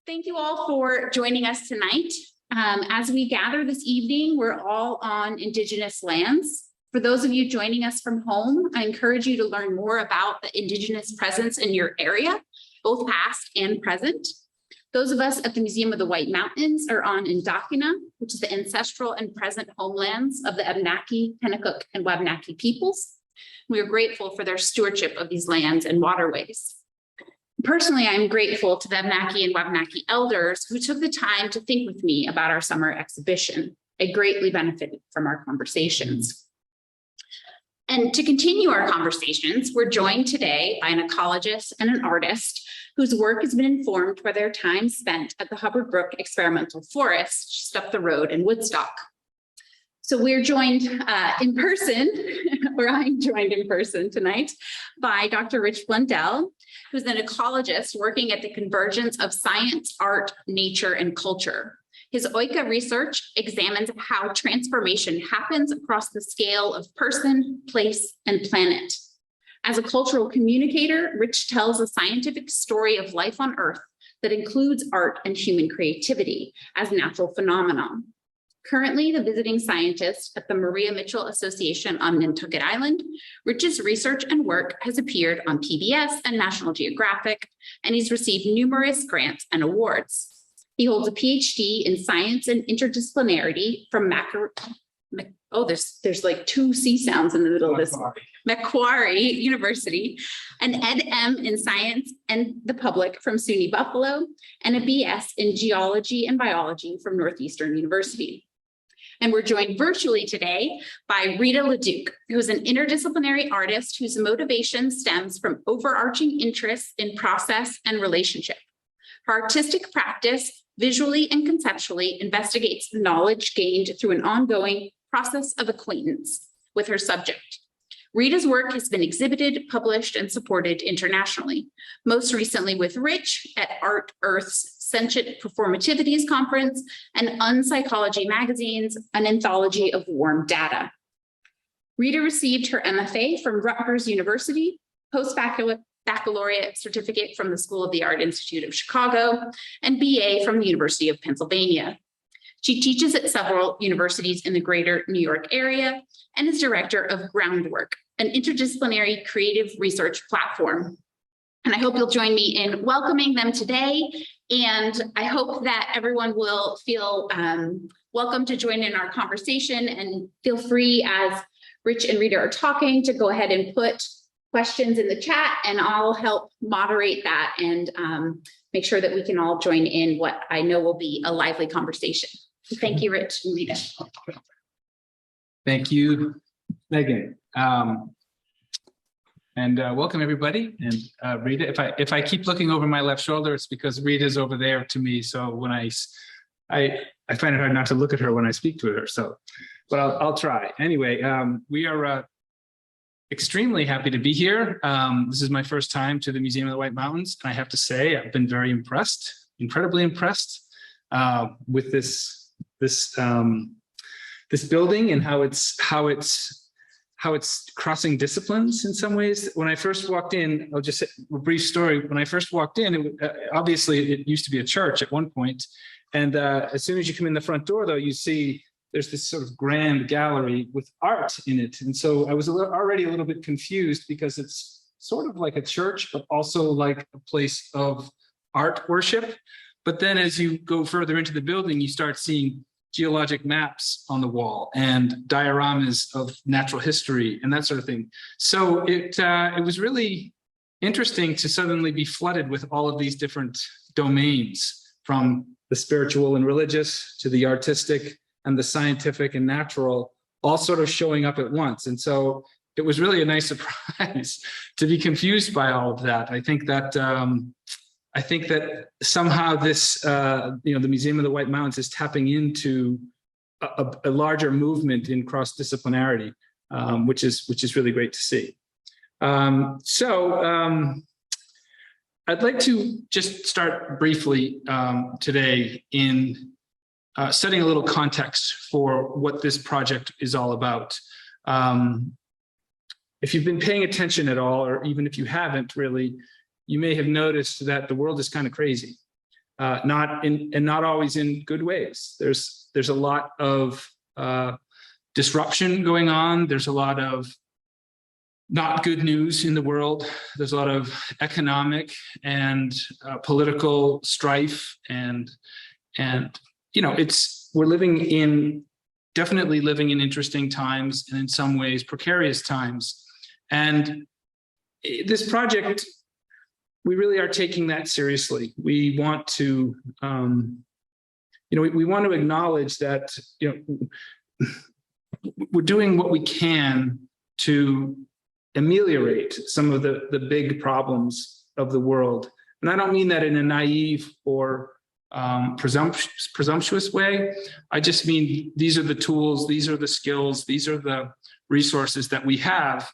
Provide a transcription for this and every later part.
Thank you all for joining us tonight. As we gather this evening, we're all on Indigenous lands. For those of you joining us from home, I encourage you to learn more about the Indigenous presence in your area, both past and present. Those of us at the Museum of the White Mountains are on Indakina, which is the ancestral and present homelands of the Abenaki, Pennacook, and Wabanaki peoples. We are grateful for their stewardship of these lands and waterways. Personally, I'm grateful to the Abenaki and Wabanaki elders who took the time to think with me about our summer exhibition. I greatly benefited from our conversations. And to continue our conversations, we're joined today by an ecologist and an artist whose work has been informed by their time spent at the Hubbard Brook Experimental Forest just up the road in Woodstock. So we're joined in person, or I'm joined in person tonight by Dr. Rich Blundell, who's an ecologist working at the convergence of science, art, nature, and culture. His OICA research examines how transformation happens across the scale of person, place, and planet. As a cultural communicator, Rich tells a scientific story of life on Earth that includes art and human creativity as natural phenomenon. Currently, the visiting scientist at the Maria Mitchell Association on Nantucket Island, Rich's research and work has appeared on PBS and National Geographic, and he's received numerous grants and awards. He holds a PhD in science and interdisciplinarity from there's like two C sounds in the middle of this. Macquarie University, an Ed.M. in science and the public from SUNY Buffalo, and a BS in geology and biology from Northeastern University. And we're joined virtually today by Rita Leduc, who is an interdisciplinary artist whose motivation stems from overarching interests in process and relationship. Her artistic practice visually and conceptually investigates knowledge gained through an ongoing process of acquaintance with her subject. Rita's work has been exhibited, published, and supported internationally, most recently with Rich at Art Earth's Sentient Performativities Conference and Unpsychology Magazine's An Anthology of Warm Data. Rita received her MFA from Rutgers University, post-baccalaureate certificate from the School of the Art Institute of Chicago, and BA from the University of Pennsylvania. She teaches at several universities in the greater New York area and is director of Groundwork, an interdisciplinary creative research platform. And I hope you'll join me in welcoming them today. And I hope that everyone will feel welcome to join in our conversation, and feel free as Rich and Rita are talking to go ahead and put questions in the chat, and I'll help moderate that and make sure that we can all join in what I know will be a lively conversation. So thank you, Rich and Rita. Thank you, Megan. And welcome everybody. And Rita, if I keep looking over my left shoulder, it's because Rita's over there to me. So when I find it hard not to look at her when I speak to her. So, but I'll try. Anyway, we are extremely happy to be here. This is my first time to the Museum of the White Mountains, and I have to say I've been very impressed, incredibly impressed with this building and how it's crossing disciplines in some ways. When I first walked in, I'll just say a brief story. When I first walked in, obviously it used to be a church at one point. And as soon as you come in the front door, though, you see there's this sort of grand gallery with art in it. And so I was already a little bit confused because it's sort of like a church, but also like a place of art worship. But then as you go further into the building, you start seeing geologic maps on the wall and dioramas of natural history and that sort of thing. So it was really interesting to suddenly be flooded with all of these different domains, from the spiritual and religious to the artistic and the scientific and natural, all sort of showing up at once. And so it was really a nice surprise to be confused by all of that. I think that somehow this, the Museum of the White Mountains is tapping into a larger movement in cross-disciplinarity, which is really great to see. I'd like to just start briefly today in setting a little context for what this project is all about. If you've been paying attention at all, or even if you haven't really, you may have noticed that the world is kind of crazy. not always in good ways. There's a lot of disruption going on. There's a lot of not good news in the world. There's a lot of economic and political strife, and we're definitely living in interesting times, and in some ways precarious times. And this project, we really are taking that seriously. We want to, we want to acknowledge that, we're doing what we can to ameliorate some of the big problems of the world. And I don't mean that in a naive or presumptuous way. I just mean these are the tools, these are the skills, these are the resources that we have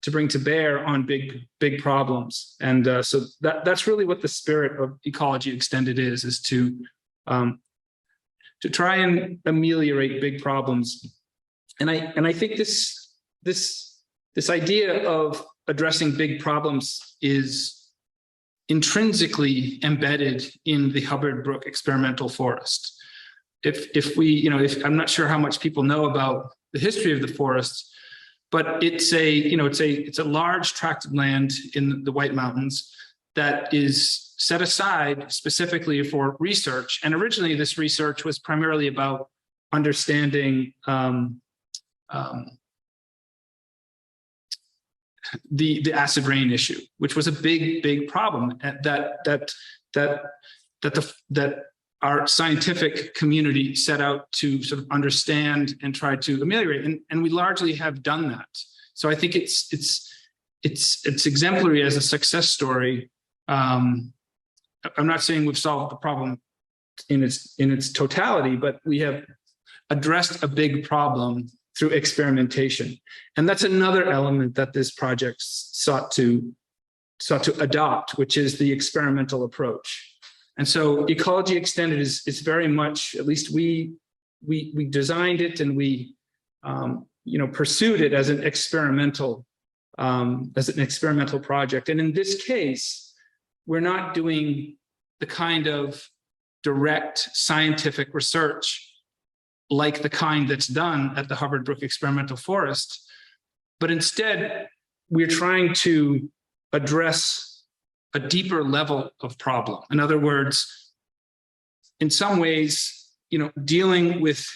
to bring to bear on big problems. And so that's really what the spirit of Ecology Extended is to try and ameliorate big problems. And I think this idea of addressing big problems is intrinsically embedded in the Hubbard Brook experimental forest. If I'm not sure how much people know about the history of the forest, but it's a large tract of land in the White Mountains that is set aside specifically for research. And originally this research was primarily about understanding the acid rain issue, which was a big problem that our scientific community set out to sort of understand and try to ameliorate, and we largely have done that. So I think it's exemplary as a success story. I'm not saying we've solved the problem in its totality, but we have addressed a big problem through experimentation. And that's another element that this project sought to adopt, which is the experimental approach. And so Ecology Extended is very much, at least we designed it and we pursued it as an experimental project. And in this case, we're not doing the kind of direct scientific research like the kind that's done at the Hubbard Brook Experimental Forest, but instead we're trying to address a deeper level of problem. In other words, in some ways, dealing with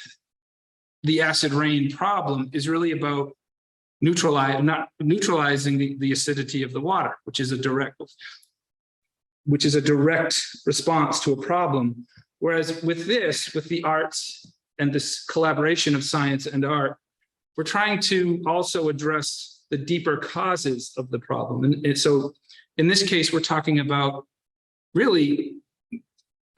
the acid rain problem is really about neutralizing the acidity of the water, which is a direct response to a problem. Whereas with the arts and this collaboration of science and art, we're trying to also address the deeper causes of the problem. And so in this case, we're talking about really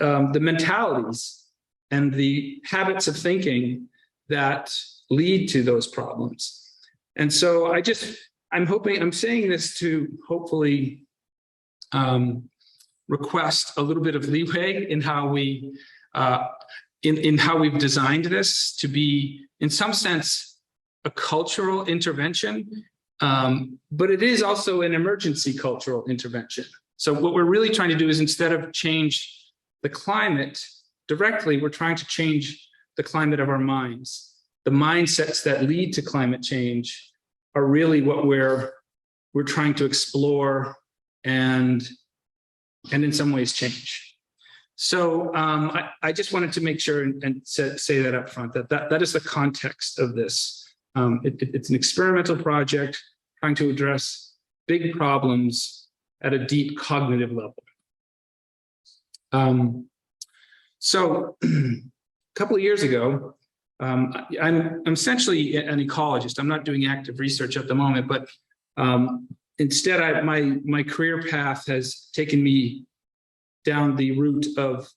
the mentalities and the habits of thinking that lead to those problems. And so I'm saying this to hopefully request a little bit of leeway in how we in how we've designed this to be, in some sense, a cultural intervention, but it is also an emergency cultural intervention. So what we're really trying to do is, instead of change the climate directly, we're trying to change the climate of our minds. The mindsets that lead to climate change are really what we're trying to explore and in some ways change. So I just wanted to make sure and say that up front, that is the context of this. It's an experimental project trying to address big problems at a deep cognitive level. So a couple of years ago, I'm essentially an ecologist. I'm not doing active research at the moment, but instead my career path has taken me down the route of,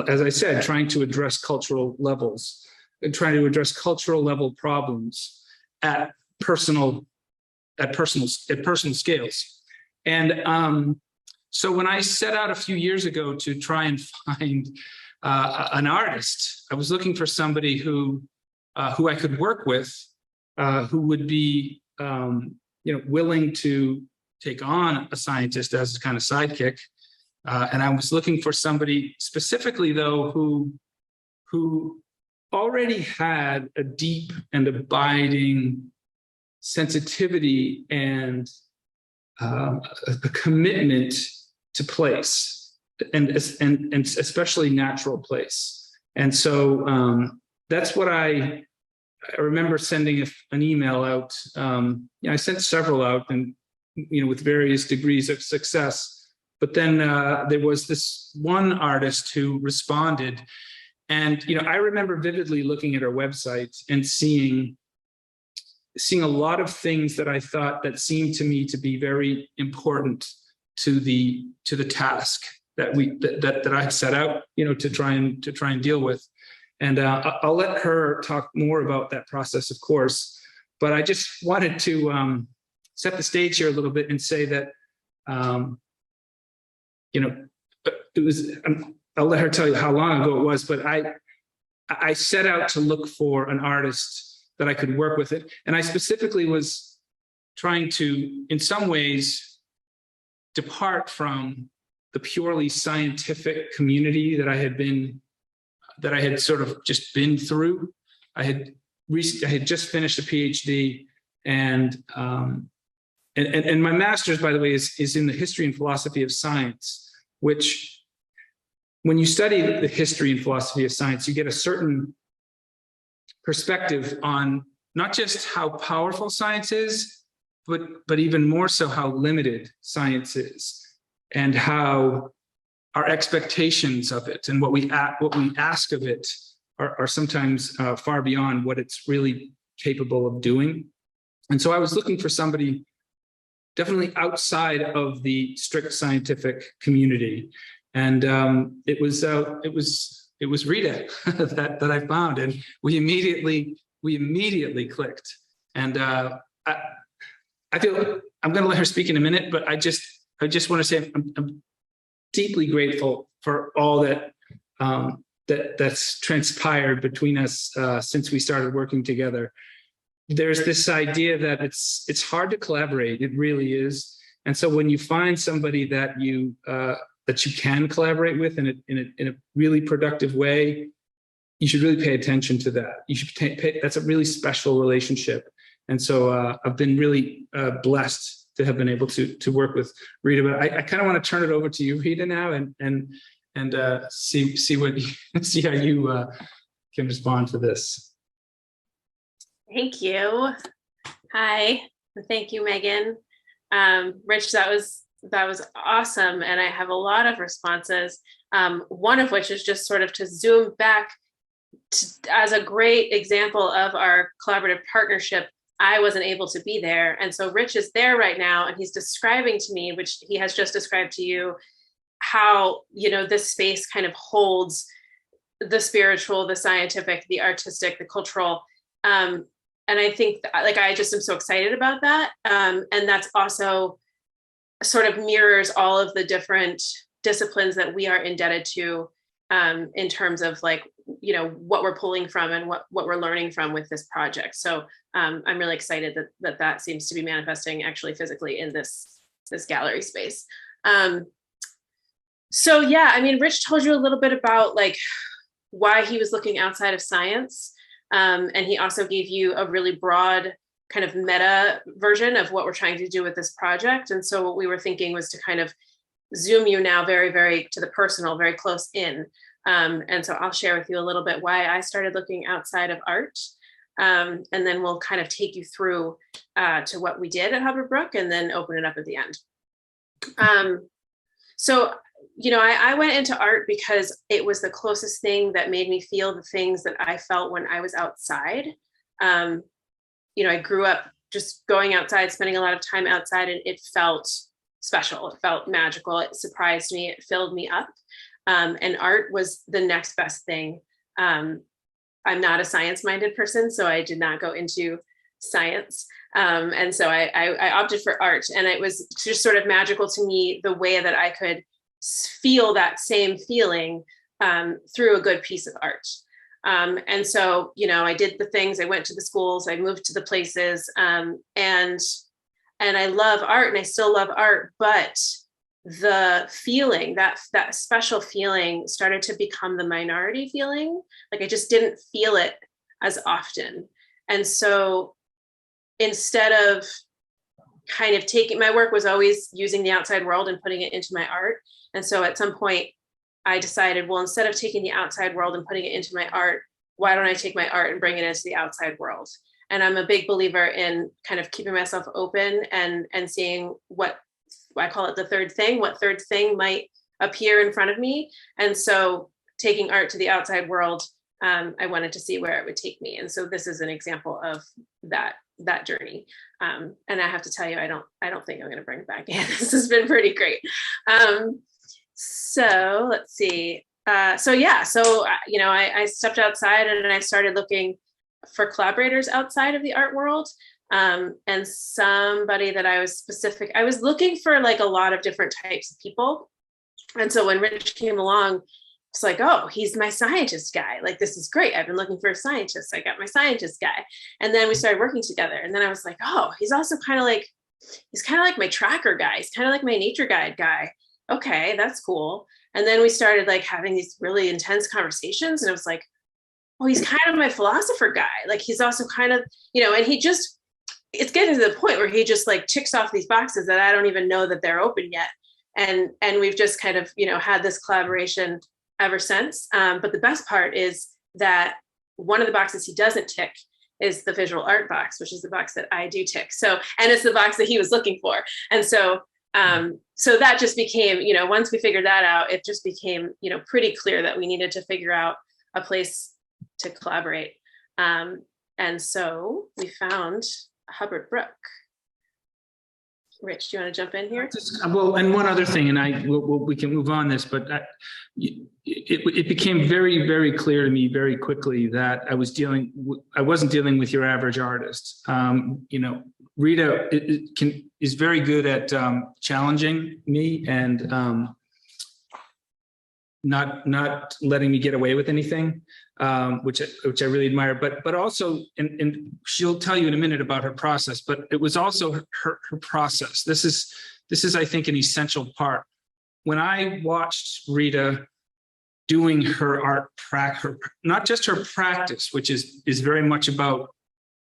as I said, trying to address cultural levels and trying to address cultural level problems at personal scales. And so when I set out a few years ago to try and find an artist, I was looking for somebody who I could work with, who would be willing to take on a scientist as a kind of sidekick, And I was looking for somebody specifically, though, who already had a deep and abiding sensitivity and a commitment to place, and especially natural place. And so that's what I remember sending an email out. I sent several out, and with various degrees of success. But then there was this one artist who responded, and I remember vividly looking at her website and seeing a lot of things that I thought that seemed to me to be very important to the task that I had set out, to try and deal with. And I'll let her talk more about that process, of course. But I just wanted to set the stage here a little bit and say that, it was. I'll let her tell you how long ago it was, but I set out to look for an artist that I could work with it, and I specifically was trying to, in some ways, depart from the purely scientific community that I had sort of just been through. I had just finished a PhD, and my master's, by the way, is in the history and philosophy of science, which, when you study the history and philosophy of science, you get a certain perspective on not just how powerful science is, but even more so how limited science is, and how our expectations of it and what we ask of it are sometimes far beyond what it's really capable of doing. And so I was looking for somebody definitely outside of the strict scientific community, and it was Rita that I found, and we immediately clicked. And I feel I'm going to let her speak in a minute, but I just want to say I'm deeply grateful for all that's transpired between us since we started working together. There's this idea that it's hard to collaborate. It really is. And so when you find somebody that you can collaborate with in a really productive way, you should really pay attention to that. You should that's a really special relationship. And so I've been really blessed to have been able to work with Rita. But I kind of want to turn it over to you, Rita, now, and see how you can respond to this. Thank you. Hi, thank you, Megan. Rich, that was awesome, and I have a lot of responses. One of which is just sort of to zoom back as a great example of our collaborative partnership. I wasn't able to be there, and so Rich is there right now, and he's describing to me, which he has just described to you, how this space kind of holds the spiritual, the scientific, the artistic, the cultural. And I think I just am so excited about that. And that's also sort of mirrors all of the different disciplines that we are indebted to in terms of what we're pulling from and what we're learning from with this project. So I'm really excited that seems to be manifesting actually physically in this gallery space. So yeah, I mean, Rich told you a little bit about why he was looking outside of science. And he also gave you a really broad kind of meta version of what we're trying to do with this project. And so what we were thinking was to kind of zoom you now very, very to the personal, very close in. And so I'll share with you a little bit why I started looking outside of art. And then we'll kind of take you through to what we did at Hubbard Brook, and then open it up at the end. So I went into art because it was the closest thing that made me feel the things that I felt when I was outside. I grew up just going outside, spending a lot of time outside, and it felt special. It felt magical. It surprised me. It filled me up. And art was the next best thing. I'm not a science-minded person, so I did not go into science. And so I opted for art, and it was just sort of magical to me, the way that I could feel that same feeling through a good piece of art. And so, I did the things, I went to the schools, I moved to the places, and I love art, and I still love art, but the feeling, that special feeling started to become the minority feeling. Like I just didn't feel it as often. And so instead of kind of taking, my work was always using the outside world and putting it into my art. And so at some point I decided, well, instead of taking the outside world and putting it into my art, why don't I take my art and bring it into the outside world? And I'm a big believer in kind of keeping myself open and seeing what I call it the third thing, what third thing might appear in front of me. And so taking art to the outside world, I wanted to see where it would take me. And so this is an example of that journey. And I have to tell you, I don't think I'm going to bring it back in. This has been pretty great. So let's see. You know, I stepped outside and I started looking for collaborators outside of the art world. And somebody that I was looking for like a lot of different types of people. And so when Rich came along, it's like, oh, he's my scientist guy. Like, this is great. I've been looking for a scientist. I got my scientist guy. And then we started working together. And then I was like, oh, he's kind of like my tracker guy. He's kind of like my nature guide guy. Okay, that's cool. And then we started like having these really intense conversations. And it was like, oh, he's kind of my philosopher guy. Like, he's also kind of, you know, and it's getting to the point where he just like ticks off these boxes that I don't even know that they're open yet. And we've just kind of, you know, had this collaboration ever since. But the best part is that one of the boxes he doesn't tick is the visual art box, which is the box that I do tick. So, and it's the box that he was looking for. And so, so that just became, you know, once we figured that out, it just became, you know, pretty clear that we needed to figure out a place to collaborate. And so we found Hubbard Brook. Rich, do you want to jump in here? Well, and one other thing, and we can move on this, but it became very, very clear to me very quickly that I wasn't dealing with your average artist. You know, Rita is very good at challenging me and not letting me get away with anything, which I really admire. But also, and she'll tell you in a minute about her process. But it was also her process. This is I think an essential part. When I watched Rita doing her art not just her practice, which is very much about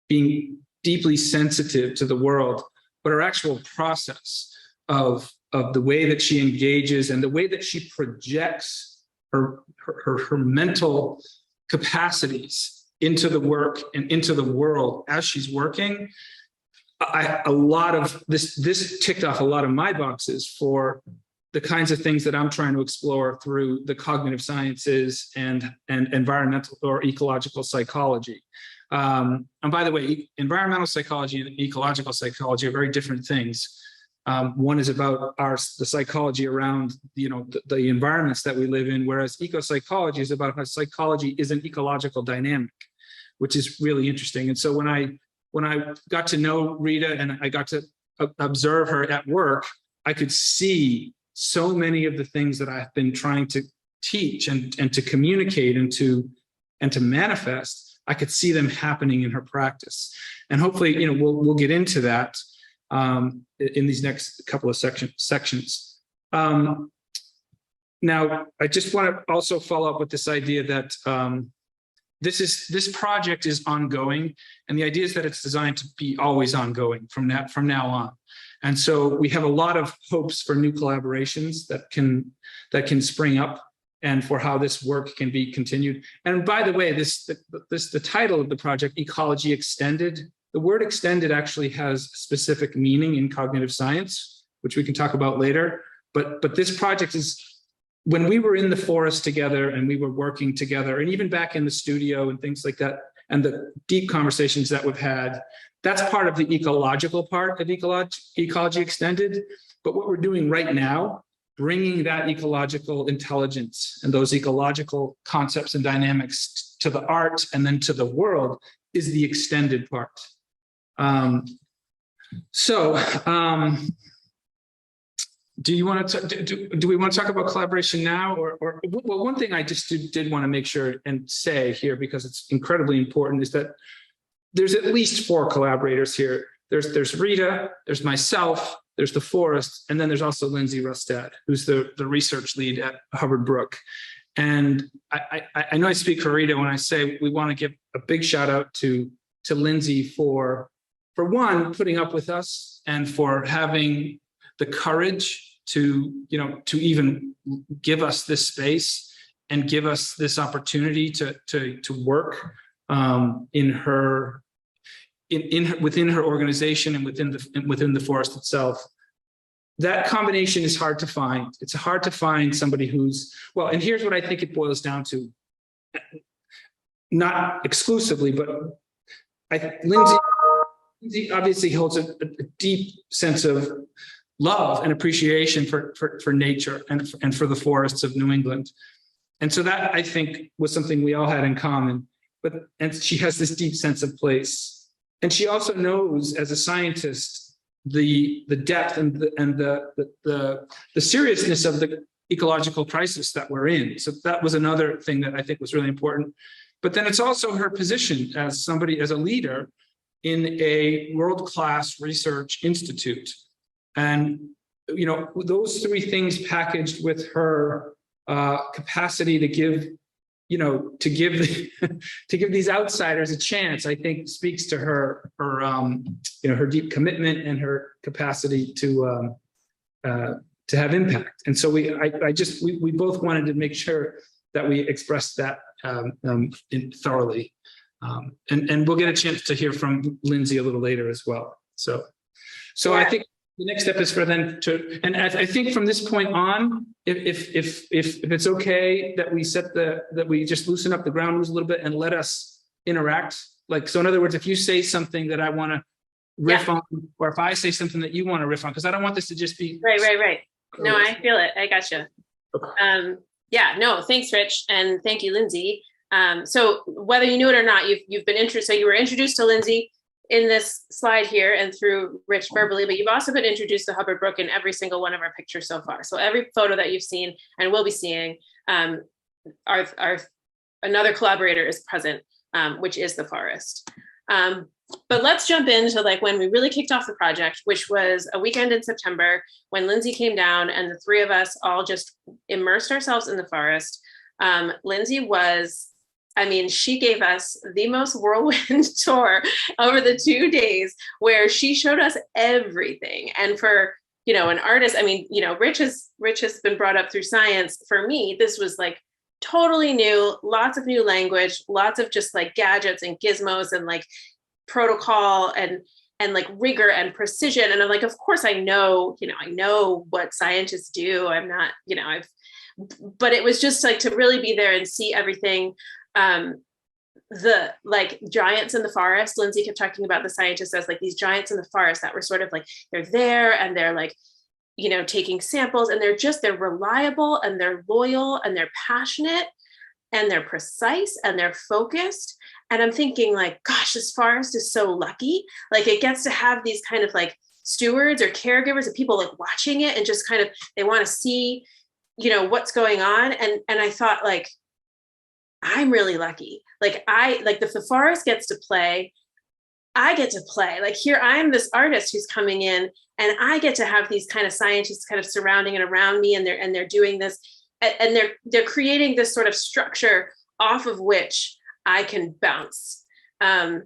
being deeply sensitive to the world, but her actual process of the way that she engages and the way that she projects her mental capacities into the work and into the world as she's working. A lot of this ticked off a lot of my boxes for the kinds of things that I'm trying to explore through the cognitive sciences and environmental or ecological psychology. And by the way, environmental psychology and ecological psychology are very different things. One is about the psychology around, you know, the environments that we live in, whereas eco-psychology is about how psychology is an ecological dynamic, which is really interesting. And so when I got to know Rita and I got to observe her at work, I could see so many of the things that I've been trying to teach and to communicate and to manifest. I could see them happening in her practice, and hopefully, you know, we'll get into that in these next couple of sections. Now, I just want to also follow up with this idea that this project is ongoing, and the idea is that it's designed to be always ongoing from now on. And so we have a lot of hopes for new collaborations that can spring up, and for how this work can be continued. And by the way, the title of the project, Ecology Extended. The word extended actually has specific meaning in cognitive science, which we can talk about later. But this project is, when we were in the forest together and we were working together, and even back in the studio and things like that, and the deep conversations that we've had, that's part of the ecological part of Ecology Extended. But what we're doing right now, bringing that ecological intelligence and those ecological concepts and dynamics to the art and then to the world, is the extended part. Do you want to do we want to talk about collaboration now, or well, one thing I just did want to make sure and say here, because it's incredibly important, is that there's at least 4 collaborators here. there's Rita, there's myself, there's the forest, and then there's also Lindsay Rustad, who's the research lead at Hubbard Brook. And I know I speak for Rita when I say we want to give a big shout out to Lindsay for one, putting up with us and for having the courage to even give us this space and give us this opportunity to work within her organization and within the forest itself. That combination is hard to find. It's hard to find somebody who's, well, and here's what I think it boils down to. Not exclusively, but Lindsay obviously holds a deep sense of love and appreciation for nature and for the forests of New England. And so that, I think, was something we all had in common. And she has this deep sense of place. And she also knows, as a scientist, the depth and the seriousness of the ecological crisis that we're in. So that was another thing that I think was really important. But then it's also her position as a leader in a world-class research institute. And, those three things packaged with her capacity to give these outsiders a chance, I think speaks to her deep commitment and her capacity to have impact. And so we both wanted to make sure that we expressed that thoroughly. And we'll get a chance to hear from Lindsay a little later as well. So yeah. I think the next step is for them to, and I think from this point on, if it's okay that we just loosen up the ground rules a little bit and let us interact. So in other words, if you say something that I want to riff on, or if I say something that you want to riff on, because I don't want this to just be right. No, I feel it. I gotcha. Okay. Thanks, Rich, and thank you, Lindsay. So whether you knew it or not, you've been introduced. So you were introduced to Lindsay in this slide here and through Rich verbally, but you've also been introduced to Hubbard Brook in every single one of our pictures so far. So every photo that you've seen and will be seeing, our another collaborator is present, which is the forest. But let's jump into when we really kicked off the project, which was a weekend in September when Lindsay came down and the three of us all just immersed ourselves in the forest. Lindsay she gave us the most whirlwind tour over the 2 days where she showed us everything. And for, an artist, Rich has been brought up through science. For me, this was totally new, lots of new language, lots of just gadgets and gizmos and protocol and rigor and precision. And I'm of course I know what scientists do. I'm not, but it was just to really be there and see everything. The giants in the forest. Lindsay kept talking about the scientists as these giants in the forest that were sort of they're there and they're taking samples, and they're reliable and they're loyal and they're passionate and they're precise and they're focused. And I'm thinking gosh, this forest is so lucky. It gets to have these kind of stewards or caregivers and people watching it and just they want to see, what's going on. And I thought I'm really lucky. The forest gets to play, I get to play. Here I am, this artist who's coming in, and I get to have these kind of scientists kind of surrounding and around me, and they're doing this, and they're creating this sort of structure off of which I can bounce. And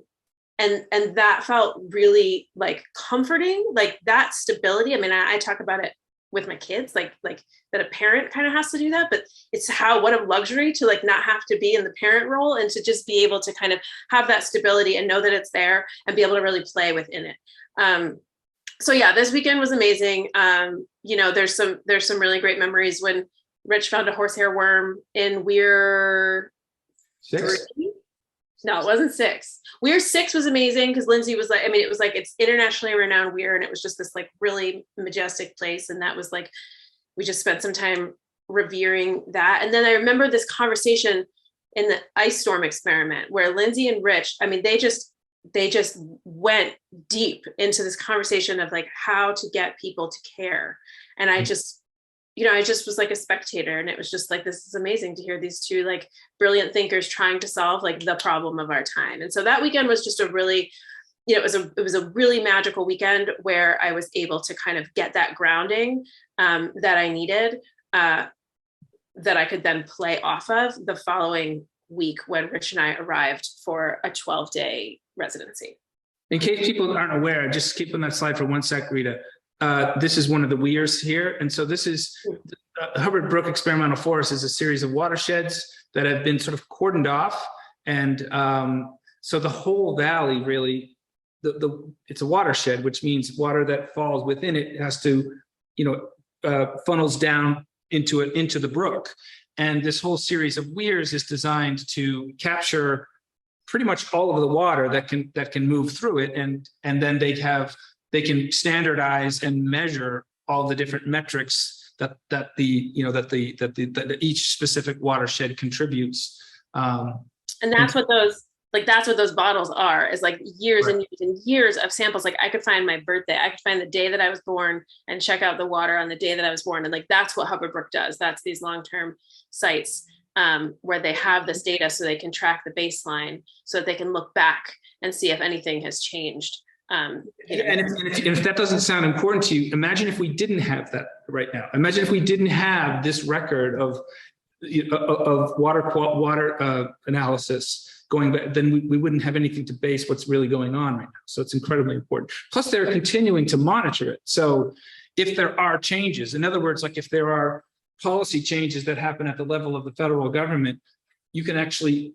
that felt really comforting, that stability. I talk about it with my kids, that a parent kind of has to do that, but it's what a luxury to not have to be in the parent role and to just be able to kind of have that stability and know that it's there and be able to really play within it. So yeah, this weekend was amazing. There's some really great memories when Rich found a horsehair worm in Weir 6. 3. No, it wasn't 6. Weir 6 was amazing because Lindsay was it was it's internationally renowned Weir, and it was just this really majestic place. And that was we just spent some time revering that. And then I remember this conversation in the ice storm experiment where Lindsay and Rich, they just went deep into this conversation of how to get people to care. And I just was a spectator, and it was just this is amazing to hear these two brilliant thinkers trying to solve the problem of our time. And so that weekend was just a really it was a really magical weekend where I was able to kind of get that grounding that I needed, that I could then play off of the following week when Rich and I arrived for a 12-day residency. In case people aren't aware, just keep on that slide for 1 sec, Rita. This is one of the weirs here. And so this is Hubbard Brook Experimental Forest is a series of watersheds that have been sort of cordoned off. And so the whole valley really, it's a watershed, which means water that falls within it has to, funnels down into the brook. And this whole series of weirs is designed to capture pretty much all of the water that can move through it, and then they can standardize and measure all the different metrics that each specific watershed contributes. And that's what those bottles are, is like years and years and years of samples. Like I could find my birthday, I could find the day that I was born and check out the water on the day that I was born. And like, that's what Hubbard Brook does. That's these long-term sites where they have this data so they can track the baseline so that they can look back and see if anything has changed. And if that doesn't sound important to you, imagine if we didn't have that right now. Imagine if we didn't have this record of water analysis going back, then we wouldn't have anything to base what's really going on right now. So it's incredibly important. Plus, they're continuing to monitor it. So if there are changes, in other words, like if there are policy changes that happen at the level of the federal government, you can actually,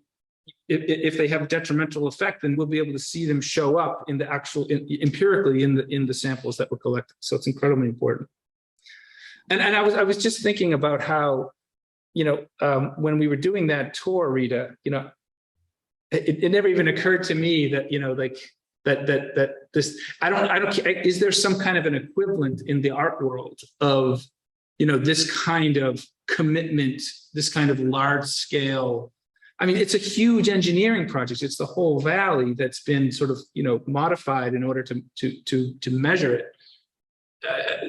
if they have a detrimental effect, then we'll be able to see them show up in the actual empirically in the samples that were collected. So it's incredibly important. And I was just thinking about how, when we were doing that tour, Rita, it never even occurred to me that, that this, I don't, is there some kind of an equivalent in the art world of, this kind of commitment, this kind of large scale? I mean, it's a huge engineering project. It's the whole valley that's been sort of, modified in order to measure it.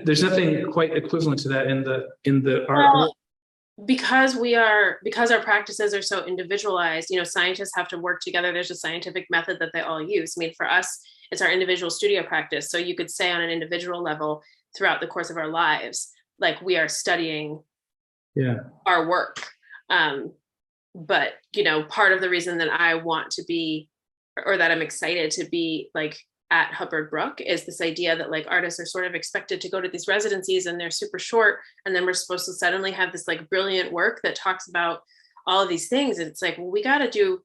There's nothing quite equivalent to that in the art world. Because our practices are so individualized, scientists have to work together. There's a scientific method that they all use. I mean, for us, it's our individual studio practice. So you could say on an individual level throughout the course of our lives, like we are studying our work. But, part of the reason that I want to be, or that I'm excited to be like at Hubbard Brook, is this idea that like artists are sort of expected to go to these residencies and they're super short. And then we're supposed to suddenly have this like brilliant work that talks about all of these things. And it's like, well, we got to do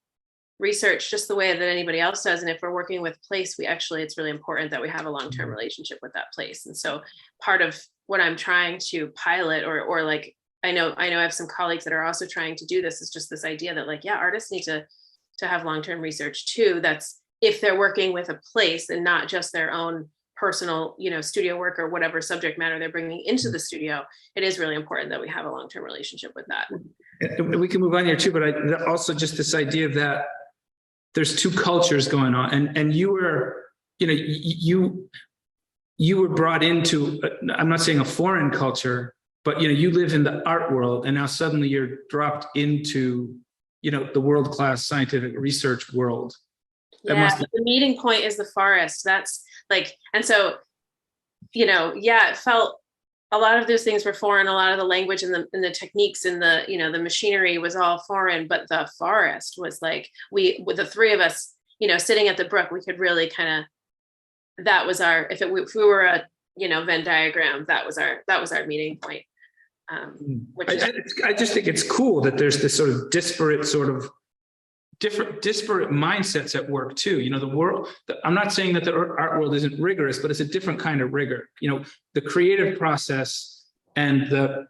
research just the way that anybody else does. And if we're working with place, it's really important that we have a long-term relationship with that place. And so part of what I'm trying to pilot or like, I know I have some colleagues that are also trying to do this, is just this idea that like, artists need to have long-term research too. That's if they're working with a place and not just their own personal, studio work or whatever subject matter they're bringing into the studio. It is really important that we have a long-term relationship with that. We can move on here too, but also just this idea that there's two cultures going on, and you were, you were brought into, I'm not saying a foreign culture, but you live in the art world, and now suddenly you're dropped into, the world-class scientific research world. The meeting point is the forest. That's like, and so, it felt a lot of those things were foreign. A lot of the language and the techniques and the, the machinery was all foreign, but the forest was like, with the three of us, sitting at the brook, we could really kind of, that was our, if we were a, Venn diagram, that was our meeting point. I just think it's cool that there's this sort of disparate mindsets at work too. The world, I'm not saying that the art world isn't rigorous, but it's a different kind of rigor. The creative process and the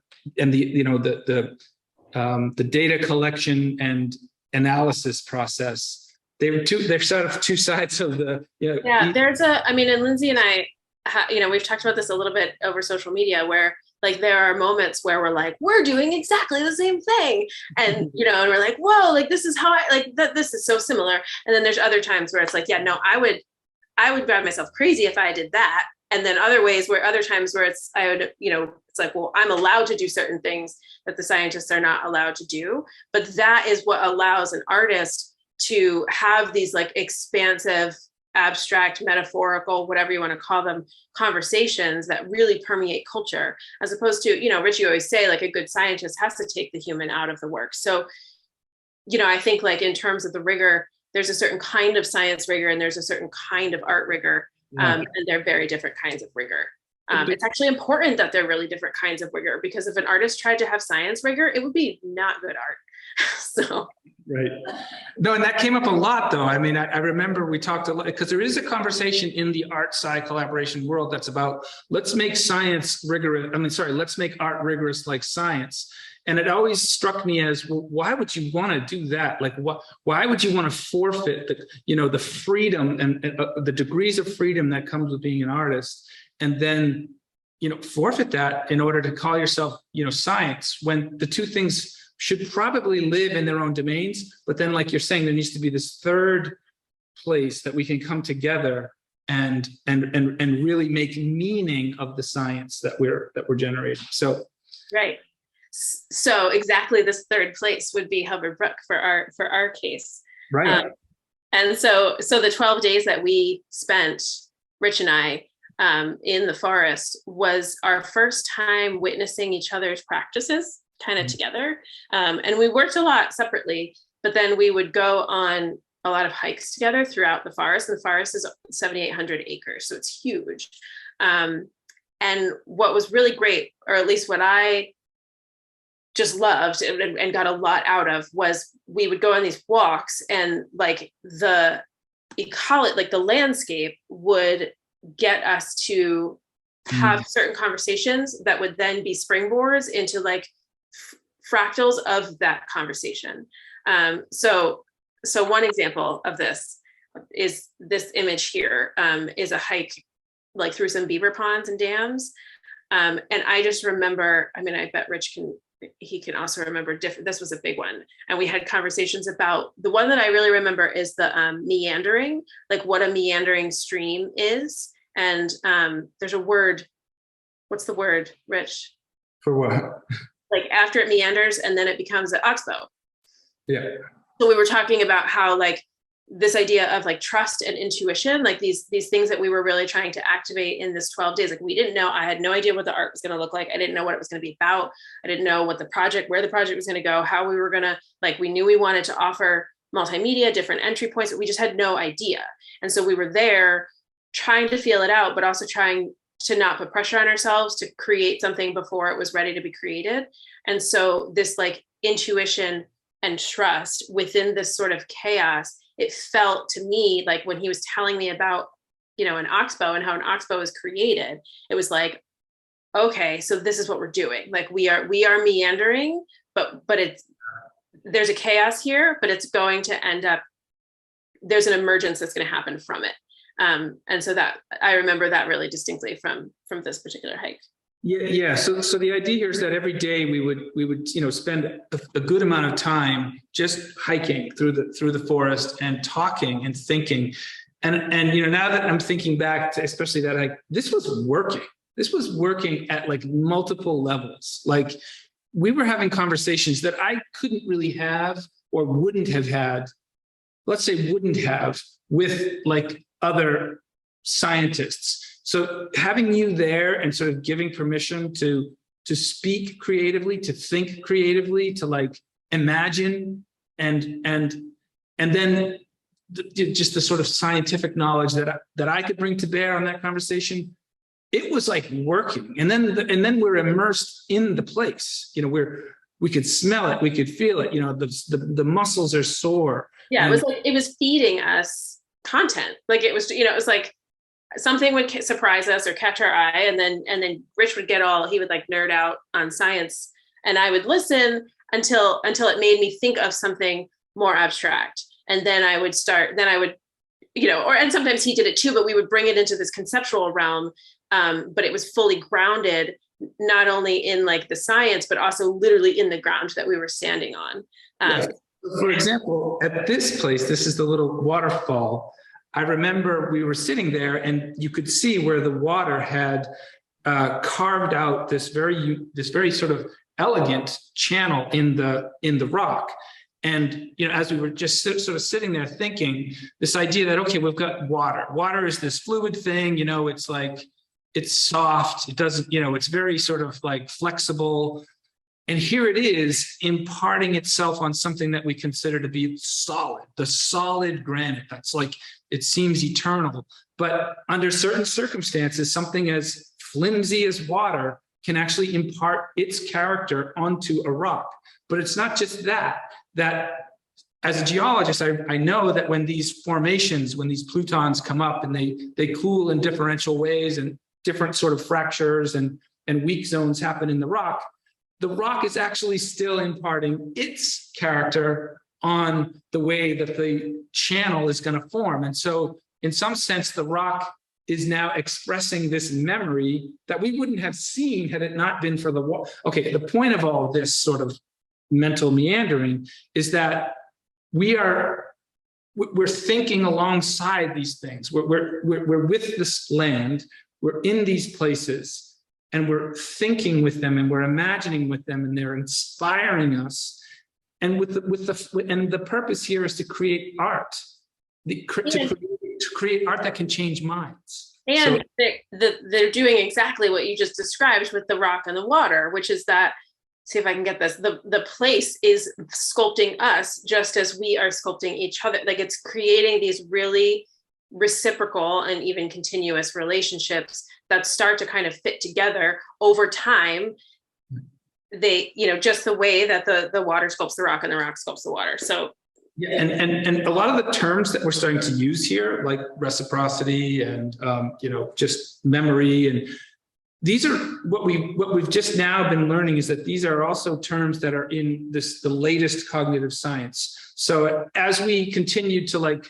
data collection and analysis process, they're sort of two sides of the, and Lindsay and I, we've talked about this a little bit over social media, where like there are moments where we're like, we're doing exactly the same thing. And, and we're like, whoa, like this is how I like that. This is so similar. And then there's other times where it's like, I would drive myself crazy if I did that. And then other times where it's like, well, I'm allowed to do certain things that the scientists are not allowed to do. But that is what allows an artist to have these like expansive abstract, metaphorical, whatever you want to call them, conversations that really permeate culture, as opposed to, Rich, you always say like a good scientist has to take the human out of the work. So, I think like in terms of the rigor, there's a certain kind of science rigor and there's a certain kind of art rigor, and they're very different kinds of rigor. It's actually important that they're really different kinds of rigor, because if an artist tried to have science rigor, it would be not good art. So. Right. No, and that came up a lot, though. I mean, I remember we talked a lot, because there is a conversation in the art-sci collaboration world that's about, let's make science rigorous. Let's make art rigorous like science. And it always struck me as, well, why would you want to do that? Like, why would you want to forfeit the freedom and the degrees of freedom that comes with being an artist, and then, forfeit that in order to call yourself, science, when the two things should probably live in their own domains. But then, like you're saying, there needs to be this third place that we can come together and really make meaning of the science that we're generating. So, right. So exactly, this third place would be Hubbard Brook for our case. Right. And so the 12 days that we spent, Rich and I, in the forest, was our first time witnessing each other's practices kind of together. And we worked a lot separately, but then we would go on a lot of hikes together throughout the forest. And the forest is 7,800 acres, so it's huge. And what was really great, or at least what I just loved and got a lot out of, was we would go on these walks, and like the ecology, like the landscape, would get us to have certain conversations that would then be springboards into like fractals of that conversation. So one example of this is this image here, is a hike like through some beaver ponds and dams. And I just remember, I mean, I bet Rich can also remember this was a big one. And we had conversations about, the one that I really remember is the meandering, like what a meandering stream is. And there's a word, what's the word, Rich? For what? Like after it meanders and then it becomes an oxbow. Yeah. So we were talking about how like this idea of like trust and intuition, like these things that we were really trying to activate in this 12 days. Like we didn't know, I had no idea what the art was going to look like. I didn't know what it was going to be about. I didn't know what where the project was going to go, how we were going to, like, we knew we wanted to offer multimedia, different entry points, but we just had no idea. And so we were there trying to feel it out, but also trying to not put pressure on ourselves to create something before it was ready to be created. And so this like intuition and trust within this sort of chaos, it felt to me like when he was telling me about, an oxbow and how an oxbow is created, it was like, okay, so this is what we're doing. Like we are meandering, but there's a chaos here, but it's going to end up, there's an emergence that's going to happen from it. And so that I remember that really distinctly from this particular hike. Yeah. So the idea here is that every day we would spend a good amount of time just hiking through the forest and talking and thinking, and now that I'm thinking back to especially that hike, this was working. This was working at like multiple levels. Like we were having conversations that I couldn't really have or wouldn't have had. Let's say wouldn't have with like other scientists. So having you there and sort of giving permission to speak creatively, to think creatively, to like imagine, and then just the sort of scientific knowledge that I could bring to bear on that conversation, it was like working. And then we're immersed in the place. We could smell it, we could feel it. The muscles are sore. Yeah, it was feeding us content. Like it was, it was like something would surprise us or catch our eye, and then Rich would he would like nerd out on science, and I would listen until it made me think of something more abstract, and then I would and sometimes he did it too, but we would bring it into this conceptual realm, but it was fully grounded not only in like the science but also literally in the ground that we were standing on. Yeah. For example, at this place, this is the little waterfall. I remember we were sitting there and you could see where the water had carved out this very sort of elegant channel in the rock. And, as we were just sort of sitting there thinking, this idea that, okay, we've got water. Water is this fluid thing, it's like, it's soft. It doesn't, it's very sort of like flexible. And here it is imparting itself on something that we consider to be solid, the solid granite. That's like, it seems eternal. But under certain circumstances, something as flimsy as water can actually impart its character onto a rock. But it's not just that as a geologist, I know that when these formations, when these plutons come up and they cool in differential ways and different sort of fractures and weak zones happen in the rock is actually still imparting its character on the way that the channel is going to form. And so in some sense, the rock is now expressing this memory that we wouldn't have seen had it not been for the wall. Okay, the point of all of this sort of mental meandering is that we're thinking alongside these things. We're with this land, we're in these places, and we're thinking with them, and we're imagining with them, and they're inspiring us. And the purpose here is to create art, to create art that can change minds. And they're doing exactly what you just described with the rock and the water, which is that, see if I can get this, the place is sculpting us just as we are sculpting each other. Like, it's creating these really reciprocal and even continuous relationships that start to kind of fit together over time. They, just the way that the water sculpts the rock and the rock sculpts the water. So yeah, and a lot of the terms that we're starting to use here, like reciprocity and just memory, and these are what we've just now been learning, is that these are also terms that are in the latest cognitive science. So as we continue to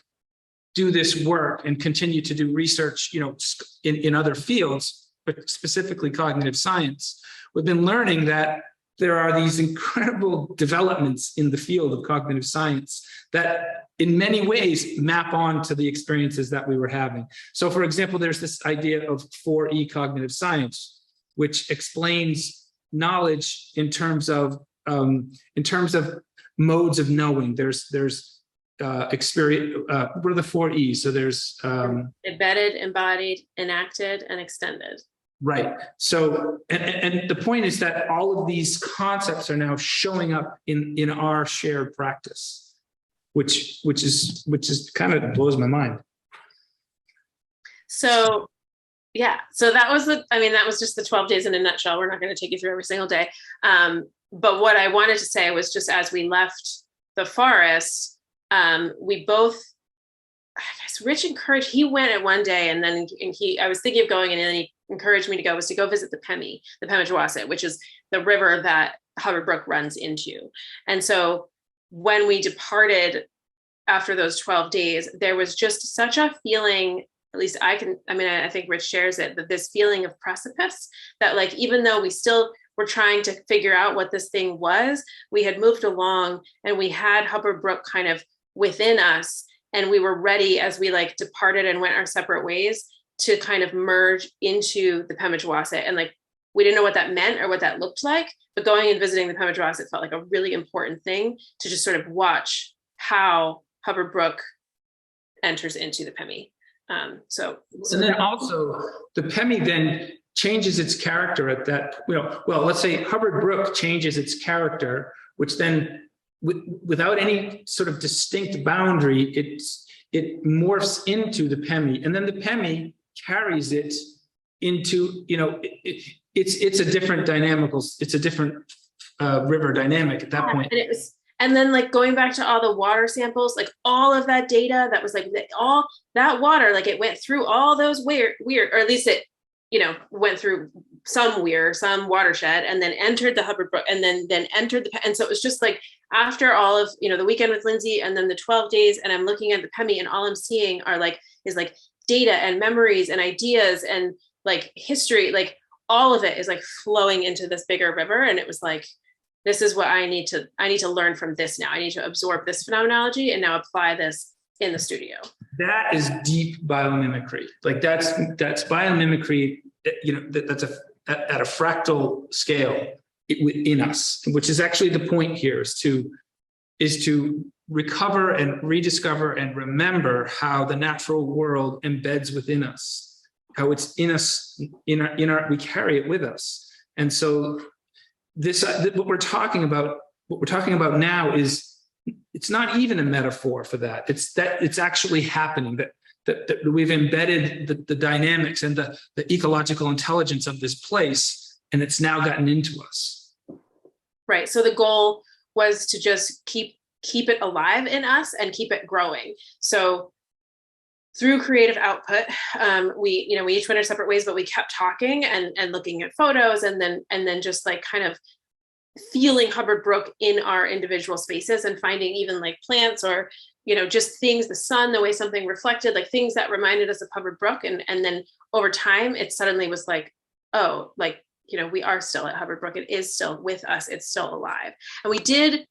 do this work and continue to do research, in other fields, but specifically cognitive science, we've been learning that there are these incredible developments in the field of cognitive science that in many ways map on to the experiences that we were having. So for example, there's this idea of 4E cognitive science, which explains knowledge in terms of modes of knowing. There's experience, what are the 4E? So there's embedded, embodied, enacted, and extended. Right. So, and the point is that all of these concepts are now showing up in our shared practice, which is kind of blows my mind. So, yeah. So that was that was just the 12 days in a nutshell. We're not going to take you through every single day. But what I wanted to say was, just as we left the forest, we both, I guess Rich encouraged, he went at one day, and then I was thinking of going, and then he encouraged me to go visit the Pemigewasset, which is the river that Hubbard Brook runs into. And so when we departed after those 12 days, there was just such a feeling, at least I think Rich shares it, that this feeling of precipice, that even though we still were trying to figure out what this thing was, we had moved along and we had Hubbard Brook kind of within us, and we were ready as we departed and went our separate ways to kind of merge into the Pemigewasset. And we didn't know what that meant or what that looked like, but going and visiting the Pemigewasset felt like a really important thing to just sort of watch how Hubbard Brook enters into the Pemi. And then also the Pemi then changes its character at that, let's say Hubbard Brook changes its character, which then without any sort of distinct boundary, it morphs into the Pemi, and then the Pemi carries it into, it's a different it's a different river dynamic at that point. And then going back to all the water samples, all of that data that was all that water, it went through all those weird, or at least it, went through some watershed, and then entered the Hubbard Brook, and then entered and so it was just after all of, the weekend with Lindsay, and then the 12 days, and I'm looking at the Pemi, and all I'm seeing are is data and memories and ideas and history, all of it is flowing into this bigger river. And it was this is what I need to learn from this now. I need to absorb this phenomenology and now apply this in the studio. That is deep biomimicry. That's biomimicry, that's at a fractal scale in us, which is actually the point here, is to is to recover and rediscover and remember how the natural world embeds within us, how it's in us, we carry it with us. And so this, what we're talking about now is, it's not even a metaphor for that. It's actually happening, that we've embedded the dynamics and the ecological intelligence of this place, and it's now gotten into us. Right. So the goal was to just keep it alive in us and keep it growing. So through creative output, we each went our separate ways, but we kept talking and looking at photos, and then just like kind of feeling Hubbard Brook in our individual spaces, and finding even like plants or, just things, the sun, the way something reflected, like things that reminded us of Hubbard Brook. And then over time, it suddenly was like, oh, like, we are still at Hubbard Brook. It is still with us. It's still alive. And we did,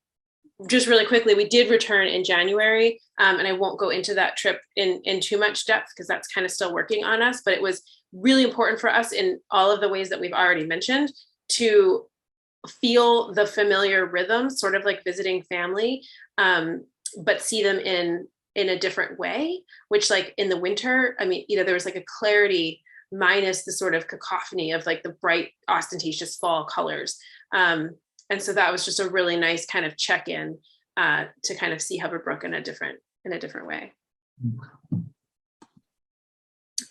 just really quickly, we did return in January. And I won't go into that trip in too much depth, because that's kind of still working on us. But it was really important for us, in all of the ways that we've already mentioned, to feel the familiar rhythms, sort of like visiting family, but see them in a different way, which, like, in the winter, I mean, there was like a clarity minus the sort of cacophony of like the bright, ostentatious fall colors. And so that was just a really nice kind of check-in to kind of see Hubbard Brook in a different way.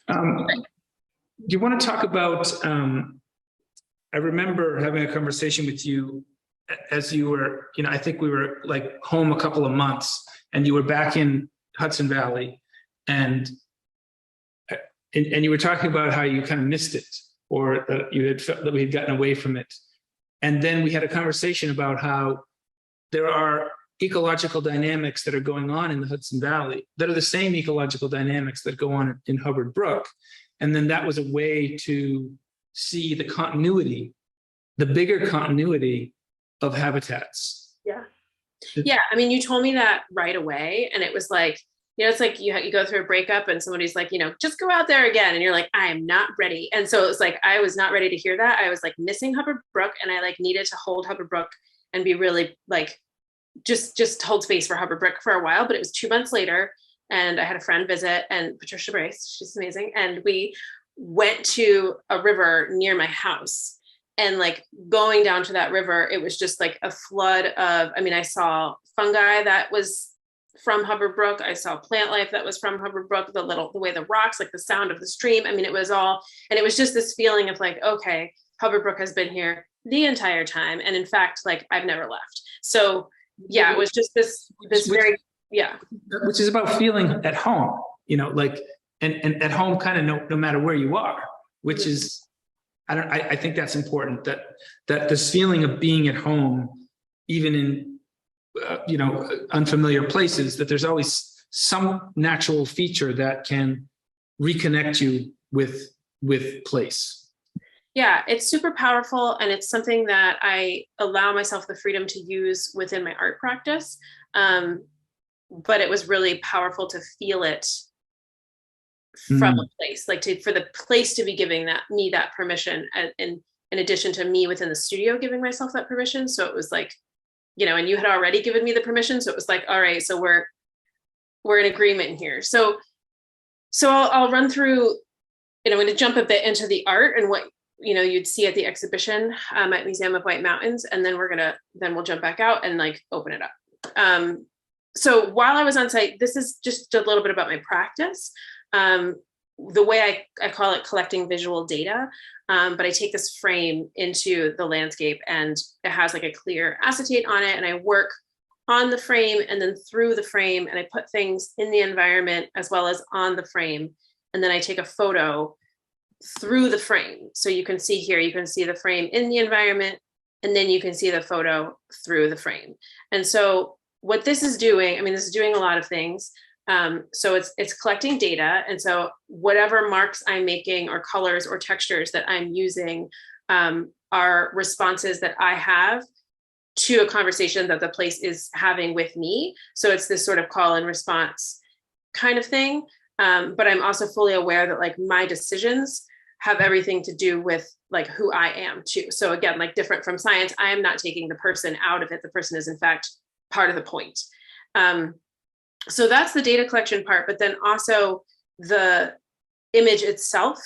Do you want to talk about, I remember having a conversation with you as you were, I think we were like home a couple of months, and you were back in Hudson Valley, and you were talking about how you kind of missed it, or you had felt that we had gotten away from it. And then we had a conversation about how there are ecological dynamics that are going on in the Hudson Valley that are the same ecological dynamics that go on in Hubbard Brook. And then that was a way to see the continuity, the bigger continuity of habitats. Yeah. Yeah. I mean, you told me that right away. And it was like, it's like you go through a breakup and somebody's like, just go out there again. And you're like, I am not ready. And so it was like, I was not ready to hear that. I was like missing Hubbard Brook, and I like needed to hold Hubbard Brook and be really like, just hold space for Hubbard Brook for a while. But it was 2 months later, and I had a friend visit, and Patricia Brace, she's amazing. And we went to a river near my house, and like going down to that river, it was just like a flood of, I saw fungi that was from Hubbard Brook. I saw plant life that was from Hubbard Brook, the way the rocks, like the sound of the stream. It was all, and it was just this feeling of like, okay, Hubbard Brook has been here the entire time. And in fact, like I've never left. So yeah, it was just this very, yeah. Which is about feeling at home, like, and at home kind of no matter where you are, which is, I think that's important, that this feeling of being at home, even in, unfamiliar places, that there's always some natural feature that can reconnect you with place. Yeah, it's super powerful. And it's something that I allow myself the freedom to use within my art practice. But it was really powerful to feel it from a place, like for the place to be giving me that permission, in addition to me within the studio giving myself that permission. So it was like, and you had already given me the permission. So it was like, all right, so we're in agreement here. So I'll run through, I'm going to jump a bit into the art and what, you'd see at the exhibition at Museum of White Mountains. And then we'll jump back out and like open it up. So while I was on site, this is just a little bit about my practice. The way I call it collecting visual data, but I take this frame into the landscape, and it has like a clear acetate on it, and I work on the frame and then through the frame, and I put things in the environment as well as on the frame, and then I take a photo through the frame. So you can see here, you can see the frame in the environment, and then you can see the photo through the frame. And so what this is doing, this is doing a lot of things. So it's collecting data. And so whatever marks I'm making or colors or textures that I'm using are responses that I have to a conversation that the place is having with me. So it's this sort of call and response kind of thing. But I'm also fully aware that like my decisions have everything to do with like who I am too. So again, like different from science, I am not taking the person out of it. The person is in fact part of the point. So that's the data collection part, but then also the image itself,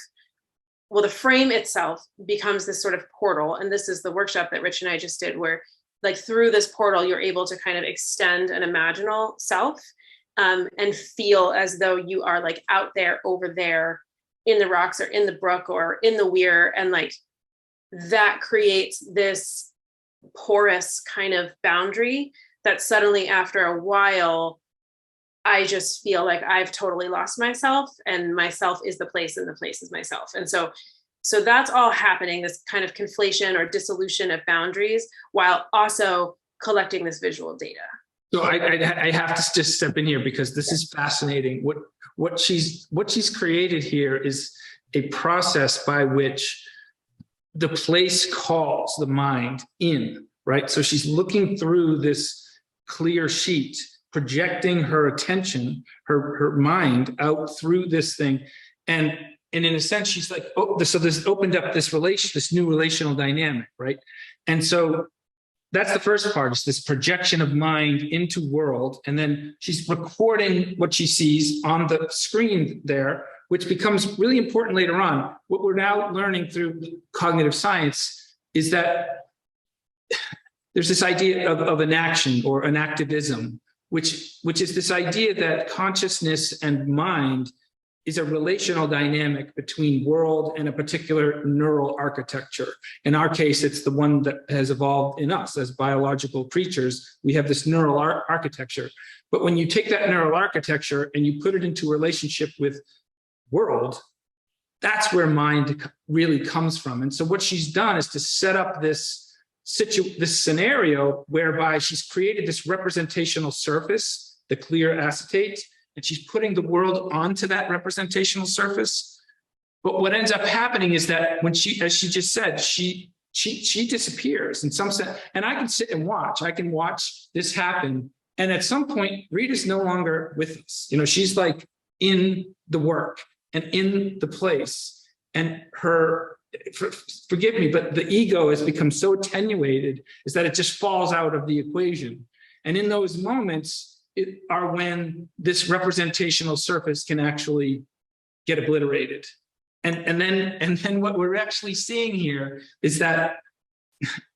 well, the frame itself becomes this sort of portal. And this is the workshop that Rich and I just did, where like through this portal, you're able to kind of extend an imaginal self and feel as though you are like out there, over there in the rocks or in the brook or in the weir. And like that creates this porous kind of boundary that suddenly after a while, I just feel like I've totally lost myself, and myself is the place and the place is myself. And so that's all happening, this kind of conflation or dissolution of boundaries while also collecting this visual data. So I have to just step in here because this is fascinating. What she's created here is a process by which the place calls the mind in, right? So she's looking through this clear sheet, projecting her attention, her mind out through this thing. And in a sense, she's like, oh, so this opened up this new relational dynamic, right? And so that's the first part, is this projection of mind into world. And then she's recording what she sees on the screen there, which becomes really important later on. What we're now learning through cognitive science is that there's this idea of an action or an activism, which is this idea that consciousness and mind is a relational dynamic between world and a particular neural architecture. In our case, it's the one that has evolved in us as biological creatures. We have this neural architecture. But when you take that neural architecture and you put it into a relationship with world, that's where mind really comes from. And so what she's done is to set up this scenario whereby she's created this representational surface, the clear acetate, and she's putting the world onto that representational surface. But what ends up happening is that when she, as she just said, she disappears in some sense. And I can sit and watch. I can watch this happen. And at some point, Rita's no longer with us. You know, she's like in the work and in the place. And forgive me, but the ego has become so attenuated is that it just falls out of the equation. And in those moments are when this representational surface can actually get obliterated. And then what we're actually seeing here is that,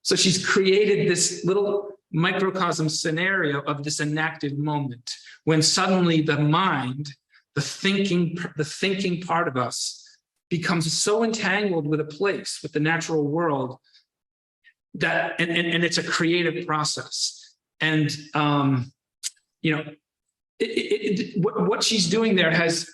so she's created this little microcosm scenario of this enacted moment when suddenly the mind, the thinking part of us becomes so entangled with a place, with the natural world, that, and it's a creative process. And, you know, what she's doing there has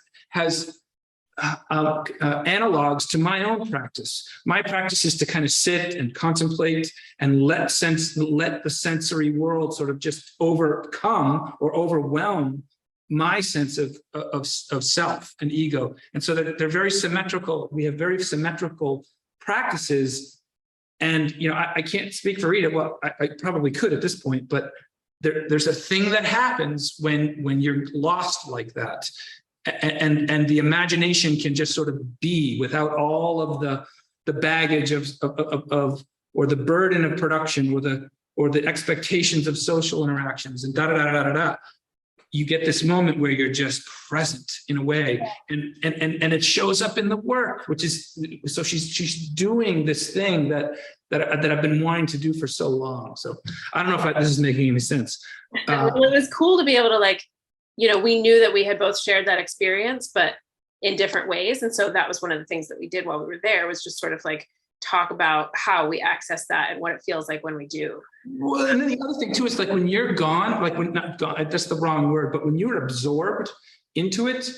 analogs to my own practice. My practice is to kind of sit and contemplate and let the sensory world sort of just overcome or overwhelm my sense of self and ego. And so that they're very symmetrical. We have very symmetrical practices. And, you know, I can't speak for Rita. Well, I probably could at this point, but there's a thing that happens when you're lost like that. And the imagination can just sort of be without all of the baggage of or the burden of production or the expectations of social interactions and da. You get this moment where you're just present in a way, and it shows up in the work, which is, so she's doing this thing that I've been wanting to do for so long. So I don't know if this is making any sense. It was cool to be able to, like, you know, we knew that we had both shared that experience, but in different ways. And so that was one of the things that we did while we were there, was just sort of like talk about how we access that and what it feels like when we do. Well, and then the other thing too is, like, when you're gone, like when not gone, that's the wrong word, but when you're absorbed into it,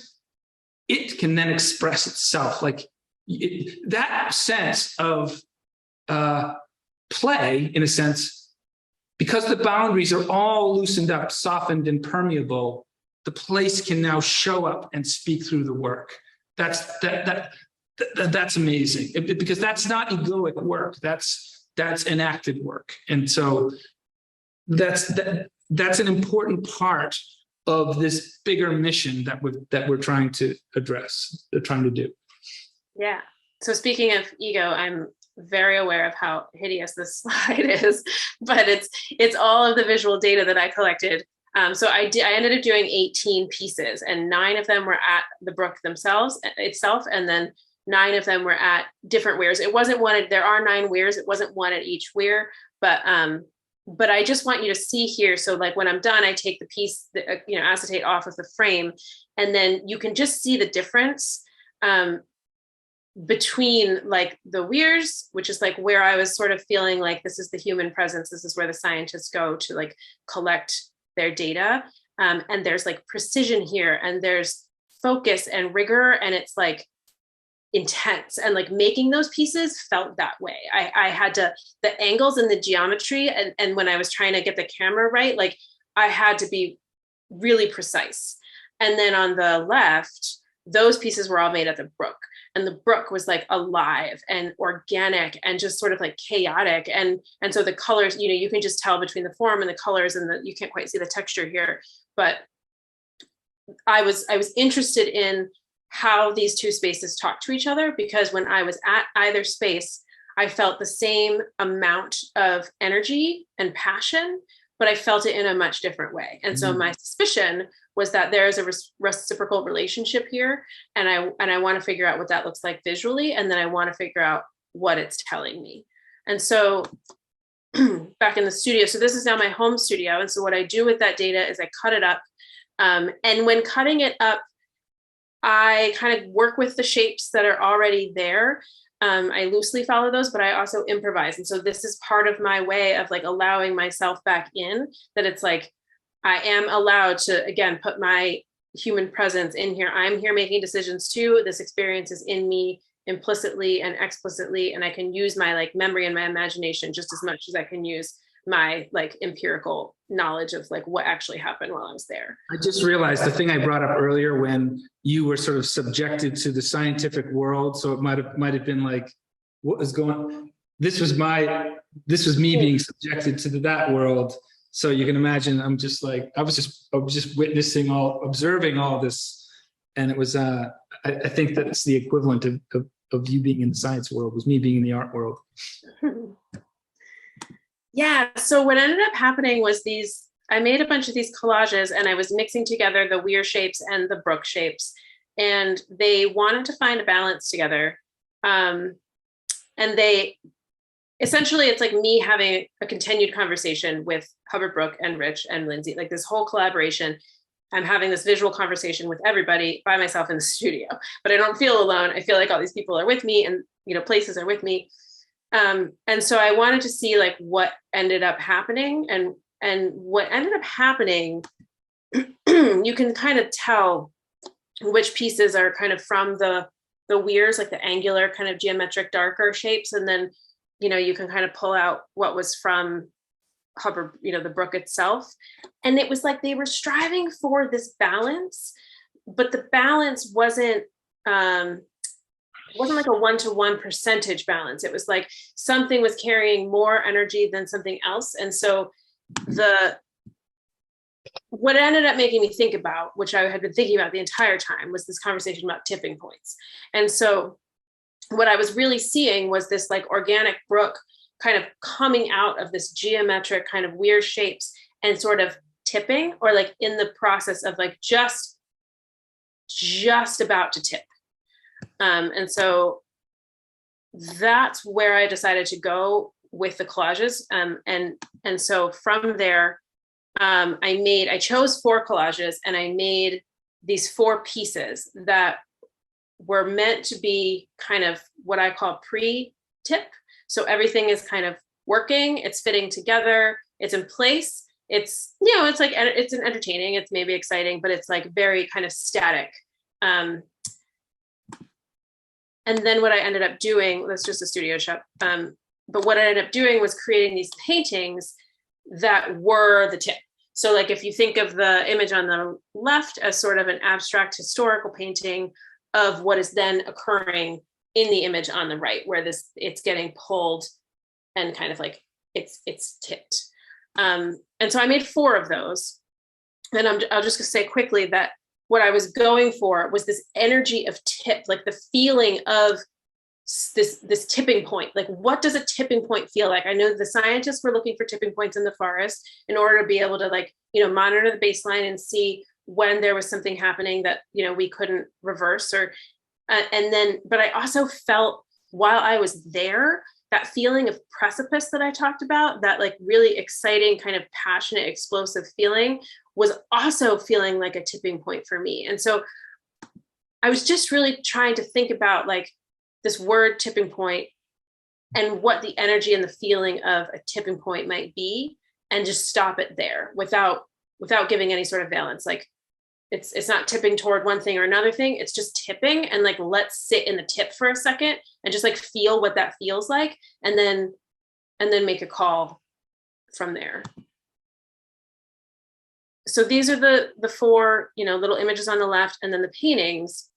it can then express itself. Like that sense of play, in a sense, because the boundaries are all loosened up, softened, and permeable, the place can now show up and speak through the work. That's amazing, because that's not egoic work. That's enacted work. And so that's an important part of this bigger mission that we're trying to address, trying to do. Yeah. So speaking of ego, I'm very aware of how hideous this slide is, but it's all of the visual data that I collected. So I ended up doing 18 pieces, and 9 of them were at the brook itself, and then 9 of them were at different weirs. It wasn't one, there are 9 weirs. It wasn't one at each weir, but I just want you to see here. So like when I'm done, I take the piece, acetate off of the frame, and then you can just see the difference between like the weirs, which is like where I was sort of feeling like this is the human presence. This is where the scientists go to like collect their data. And there's like precision here, and there's focus and rigor, and it's like intense, and like making those pieces felt that way. I had to, the angles and the geometry, and when I was trying to get the camera right, like I had to be really precise. And then on the left, those pieces were all made at the brook, and the brook was like alive and organic and just sort of like chaotic. And so the colors, you can just tell between the form and the colors, and you can't quite see the texture here, but I was interested in how these two spaces talk to each other, because when I was at either space, I felt the same amount of energy and passion, but I felt it in a much different way. And so my suspicion was that there is a reciprocal relationship here. And I want to figure out what that looks like visually. And then I want to figure out what it's telling me. And so back in the studio, so this is now my home studio. And so what I do with that data is I cut it up. And when cutting it up, I kind of work with the shapes that are already there. I loosely follow those, but I also improvise. And so this is part of my way of like allowing myself back in, that it's like, I am allowed to, again, put my human presence in here. I'm here making decisions too. This experience is in me implicitly and explicitly, and I can use my like memory and my imagination just as much as I can use my like empirical knowledge of like what actually happened while I was there. I just realized the thing I brought up earlier when you were sort of subjected to the scientific world. So it might have been like, what was going, this was me being subjected to that world. So you can imagine, I was just witnessing observing all this. And it was, I think that's the equivalent of you being in the science world was me being in the art world. Yeah. So what ended up happening was I made a bunch of these collages, and I was mixing together the weir shapes and the brook shapes, and they wanted to find a balance together. And essentially, it's like me having a continued conversation with Hubbard, Brook, and Rich and Lindsay, like this whole collaboration. I'm having this visual conversation with everybody by myself in the studio, but I don't feel alone. I feel like all these people are with me, and places are with me. And so I wanted to see like what ended up happening, and what ended up happening, you can kind of tell which pieces are kind of from the weirs, like the angular kind of geometric darker shapes. And then, you can kind of pull out what was from Hubbard, the brook itself. And it was like they were striving for this balance, but the balance wasn't like a 1-to-1 percentage balance. It was like something was carrying more energy than something else. And so what ended up making me think about, which I had been thinking about the entire time, was this conversation about tipping points. And so what I was really seeing was this like organic brook kind of coming out of this geometric kind of weird shapes and sort of tipping, or like in the process of like just about to tip. And so that's where I decided to go with the collages. And so from there, I chose 4 collages, and I made these 4 pieces that were meant to be kind of what I call pre-tip. So everything is kind of working, it's fitting together, it's in place. It's, it's like, it's an entertaining, it's maybe exciting, but it's like very kind of static. And then what I ended up doing, that's just a studio shop. But what I ended up doing was creating these paintings that were the tip. So like, if you think of the image on the left as sort of an abstract historical painting of what is then occurring in the image on the right, where it's getting pulled and kind of like it's tipped. And so I made 4 of those. And I'll just say quickly that what I was going for was this energy of tip, like the feeling of this tipping point. Like, what does a tipping point feel like? I know the scientists were looking for tipping points in the forest in order to be able to, like, monitor the baseline and see when there was something happening that, we couldn't reverse, or but I also felt while I was there, that feeling of precipice that I talked about, that like really exciting, kind of passionate, explosive feeling, was also feeling like a tipping point for me. And so I was just really trying to think about like this word tipping point and what the energy and the feeling of a tipping point might be, and just stop it there without giving any sort of valence. Like, it's not tipping toward one thing or another thing. It's just tipping, and like, let's sit in the tip for a second and just like feel what that feels like, and then make a call from there. So these are the four, little images on the left, and then the paintings,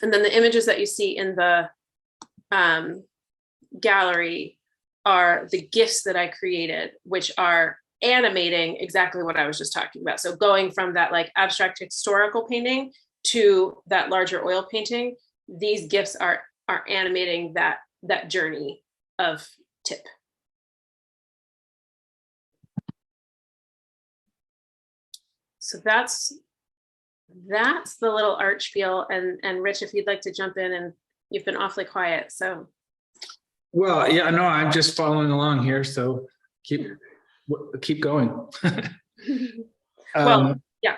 and then the images that you see in the gallery are the GIFs that I created, which are animating exactly what I was just talking about. So going from that like abstract historical painting to that larger oil painting, these GIFs are animating that journey of tip. So that's the little art spiel. And Rich, if you'd like to jump in, and you've been awfully quiet, so. Well, yeah, no, I'm just following along here, so keep going. Well, yeah.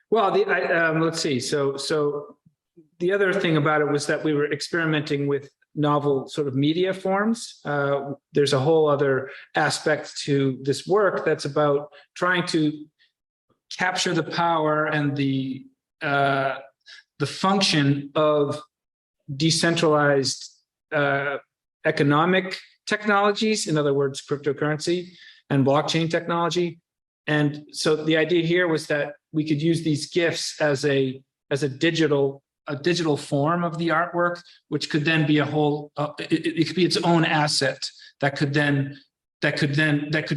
Well, let's see. So the other thing about it was that we were experimenting with novel sort of media forms. There's a whole other aspect to this work that's about trying to capture the power and the function of decentralized economic technologies, in other words, cryptocurrency and blockchain technology. And so the idea here was that we could use these GIFs as a digital form of the artwork, which could then be a whole, it could be its own asset that could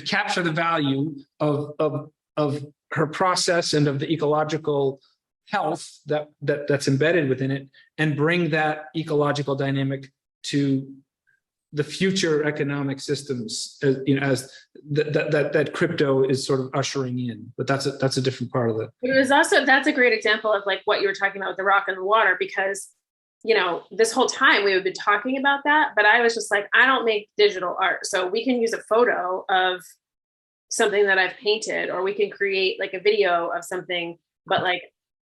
capture the value of her process and of the ecological health that's embedded within it, and bring that ecological dynamic to the future economic systems, as that crypto is sort of ushering in. But that's a different part of it. It was also, that's a great example of like what you were talking about with the rock and the water, because this whole time we would be talking about that, but I was just like, I don't make digital art, so we can use a photo of something that I've painted, or we can create like a video of something, but like,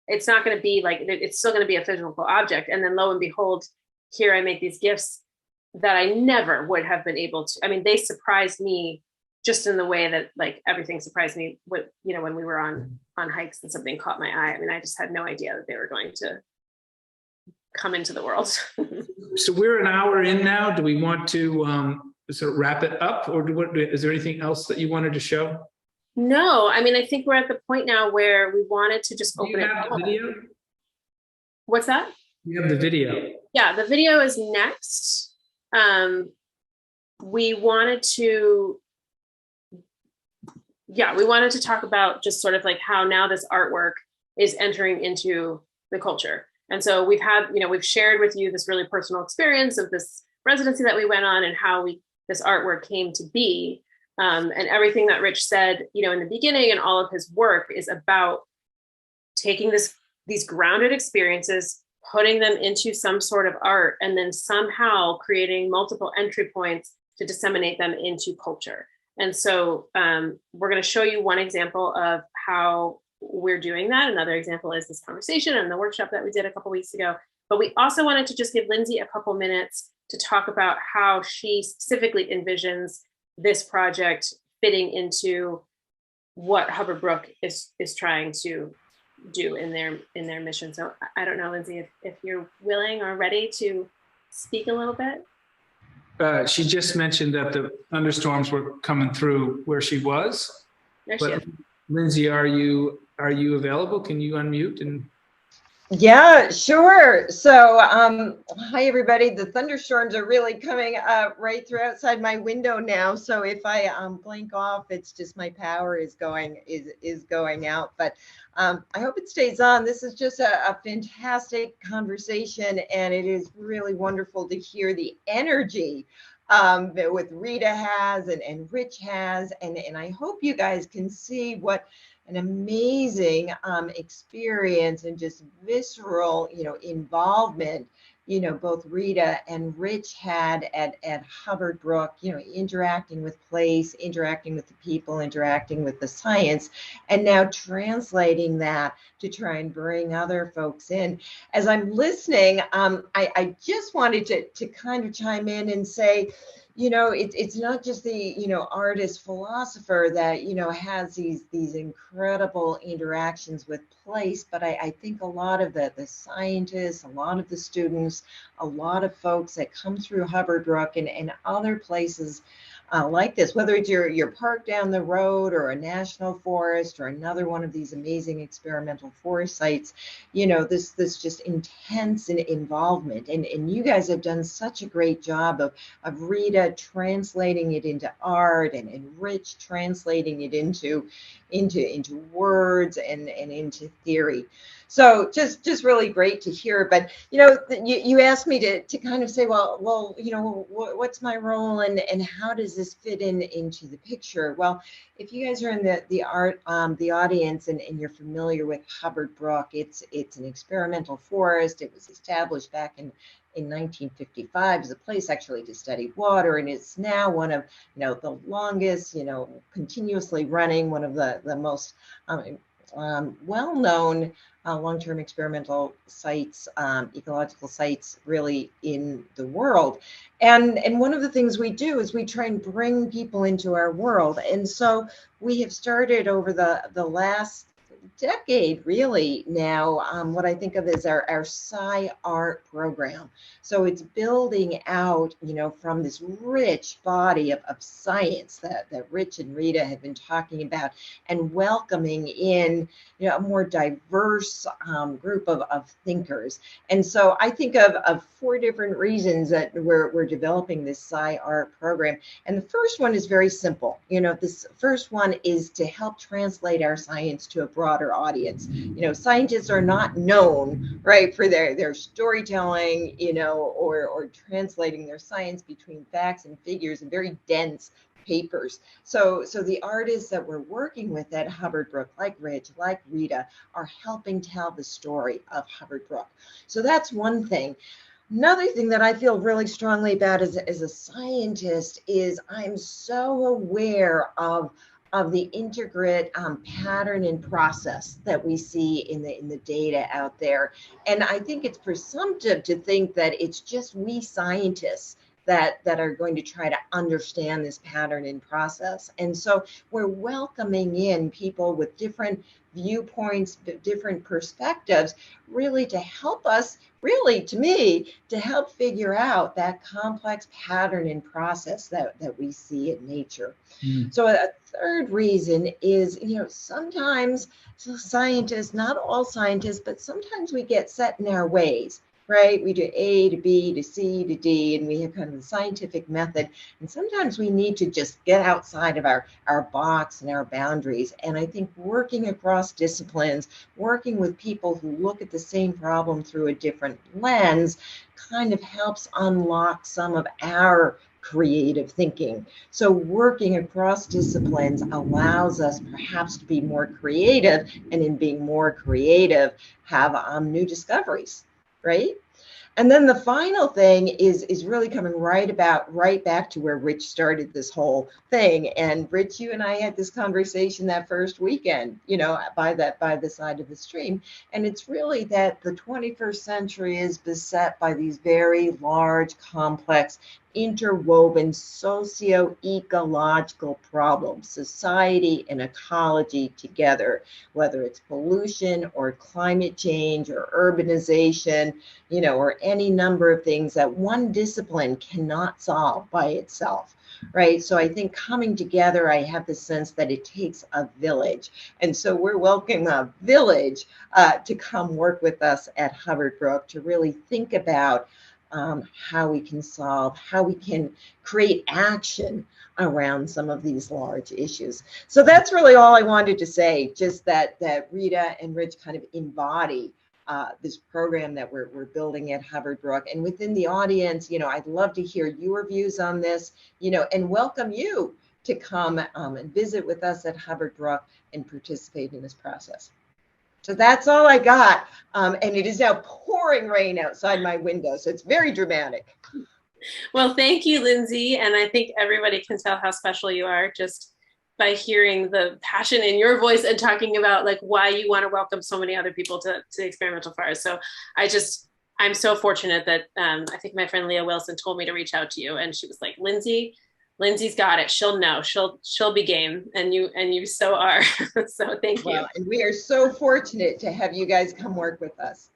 it's not going to be like, it's still going to be a physical object. And then lo and behold, here I make these GIFs that I never would have been able to. I mean, they surprised me just in the way that like everything surprised me when we were on hikes and something caught my eye. I mean, I just had no idea that they were going to come into the world. So we're an hour in now. Do we want to sort of wrap it up, or is there anything else that you wanted to show? No, I mean, I think we're at the point now where we wanted to just open it up. Video? What's that? You have the video. Yeah, the video is next. We wanted to talk about just sort of like how now this artwork is entering into the culture. And so we've shared with you this really personal experience of this residency that we went on, and how this artwork came to be. And everything that Rich said, in the beginning, and all of his work is about taking these grounded experiences, putting them into some sort of art, and then somehow creating multiple entry points to disseminate them into culture. And so we're going to show you one example of how we're doing that. Another example is this conversation and the workshop that we did a couple weeks ago. But we also wanted to just give Lindsay a couple minutes to talk about how she specifically envisions this project fitting into what Hubbard Brook is trying to do in their mission. So I don't know, Lindsay, if you're willing or ready to speak a little bit. She just mentioned that the thunderstorms were coming through where she was. There she is. Lindsay, are you available? Can you unmute? And Yeah, sure. So, hi everybody. The thunderstorms are really coming right through outside my window now. So if I blink off, it's just my power is going out. But I hope it stays on. This is just a fantastic conversation, and it is really wonderful to hear the energy that with Rita has and Rich has, and I hope you guys can see what an amazing experience and just visceral, involvement, both Rita and Rich had at Hubbard Brook, interacting with place, interacting with the people, interacting with the science, and now translating that to try and bring other folks in. As I'm listening, I just wanted to kind of chime in and say, it's not just the, artist philosopher that, has these incredible interactions with place, but I think a lot of the scientists, a lot of the students, a lot of folks that come through Hubbard Brook and other places like this, whether it's your park down the road or a national forest or another one of these amazing experimental forest sites, this just intense involvement. And you guys have done such a great job of Rita translating it into art and Rich translating it into words and into theory. So just really great to hear. But you asked me to kind of say, well, what's my role and how does this fit into the picture? Well, if you guys are in the audience and you're familiar with Hubbard Brook, it's an experimental forest. It was established back in 1955 as a place actually to study water, and it's now one of the longest, continuously running, one of the most well-known long-term experimental sites, ecological sites really in the world. And one of the things we do is we try and bring people into our world. And so we have started over the last decade really now what I think of as our sci art program. So it's building out, from this rich body of science that Rich and Rita have been talking about, and welcoming in a more diverse group of thinkers. And so I think of 4 different reasons that we're developing this sci art program. And the first one is very simple. This first one is to help translate our science to a broader audience. Scientists are not known, right, for their storytelling, or translating their science between facts and figures in very dense papers. So the artists that we're working with at Hubbard Brook, like Rich, like Rita, are helping tell the story of Hubbard Brook. So that's one thing. Another thing that I feel really strongly about as a scientist is I'm so aware of the integrate pattern and process that we see in the data out there. And I think it's presumptive to think that it's just we scientists that are going to try to understand this pattern and process. And so we're welcoming in people with different viewpoints, different perspectives, really to help us, really to me, to help figure out that complex pattern and process that we see in nature. So a third reason is, sometimes scientists, not all scientists, but sometimes we get set in our ways, right? We do A to B to C to D, and we have kind of the scientific method. And sometimes we need to just get outside of our box and our boundaries. And I think working across disciplines, working with people who look at the same problem through a different lens kind of helps unlock some of our creative thinking. So working across disciplines allows us perhaps to be more creative, and in being more creative, have new discoveries, right? And then the final thing is really coming right back to where Rich started this whole thing. And Rich, you and I had this conversation that first weekend, by the side of the stream. And it's really that the 21st century is beset by these very large, complex interwoven socio-ecological problems, society and ecology together, whether it's pollution or climate change or urbanization, or any number of things that one discipline cannot solve by itself. Right. So I think coming together, I have the sense that it takes a village. And so we're welcoming a village to come work with us at Hubbard Brook to really think about how we can solve, how we can create action around some of these large issues. So that's really all I wanted to say, just that Rita and Rich kind of embody this program that we're building at Hubbard Brook. And within the audience, I'd love to hear your views on this, and welcome you to come and visit with us at Hubbard Brook and participate in this process. So that's all I got. And it is now pouring rain outside my window, so it's very dramatic. Well, thank you, Lindsay. And I think everybody can tell how special you are just by hearing the passion in your voice and talking about like why you want to welcome so many other people to experimental fires. So I'm so fortunate that I think my friend Leah Wilson told me to reach out to you, and she was like, Lindsay's got it. She'll know. She'll be game, and you so are. So thank you. Well, and we are so fortunate to have you guys come work with us.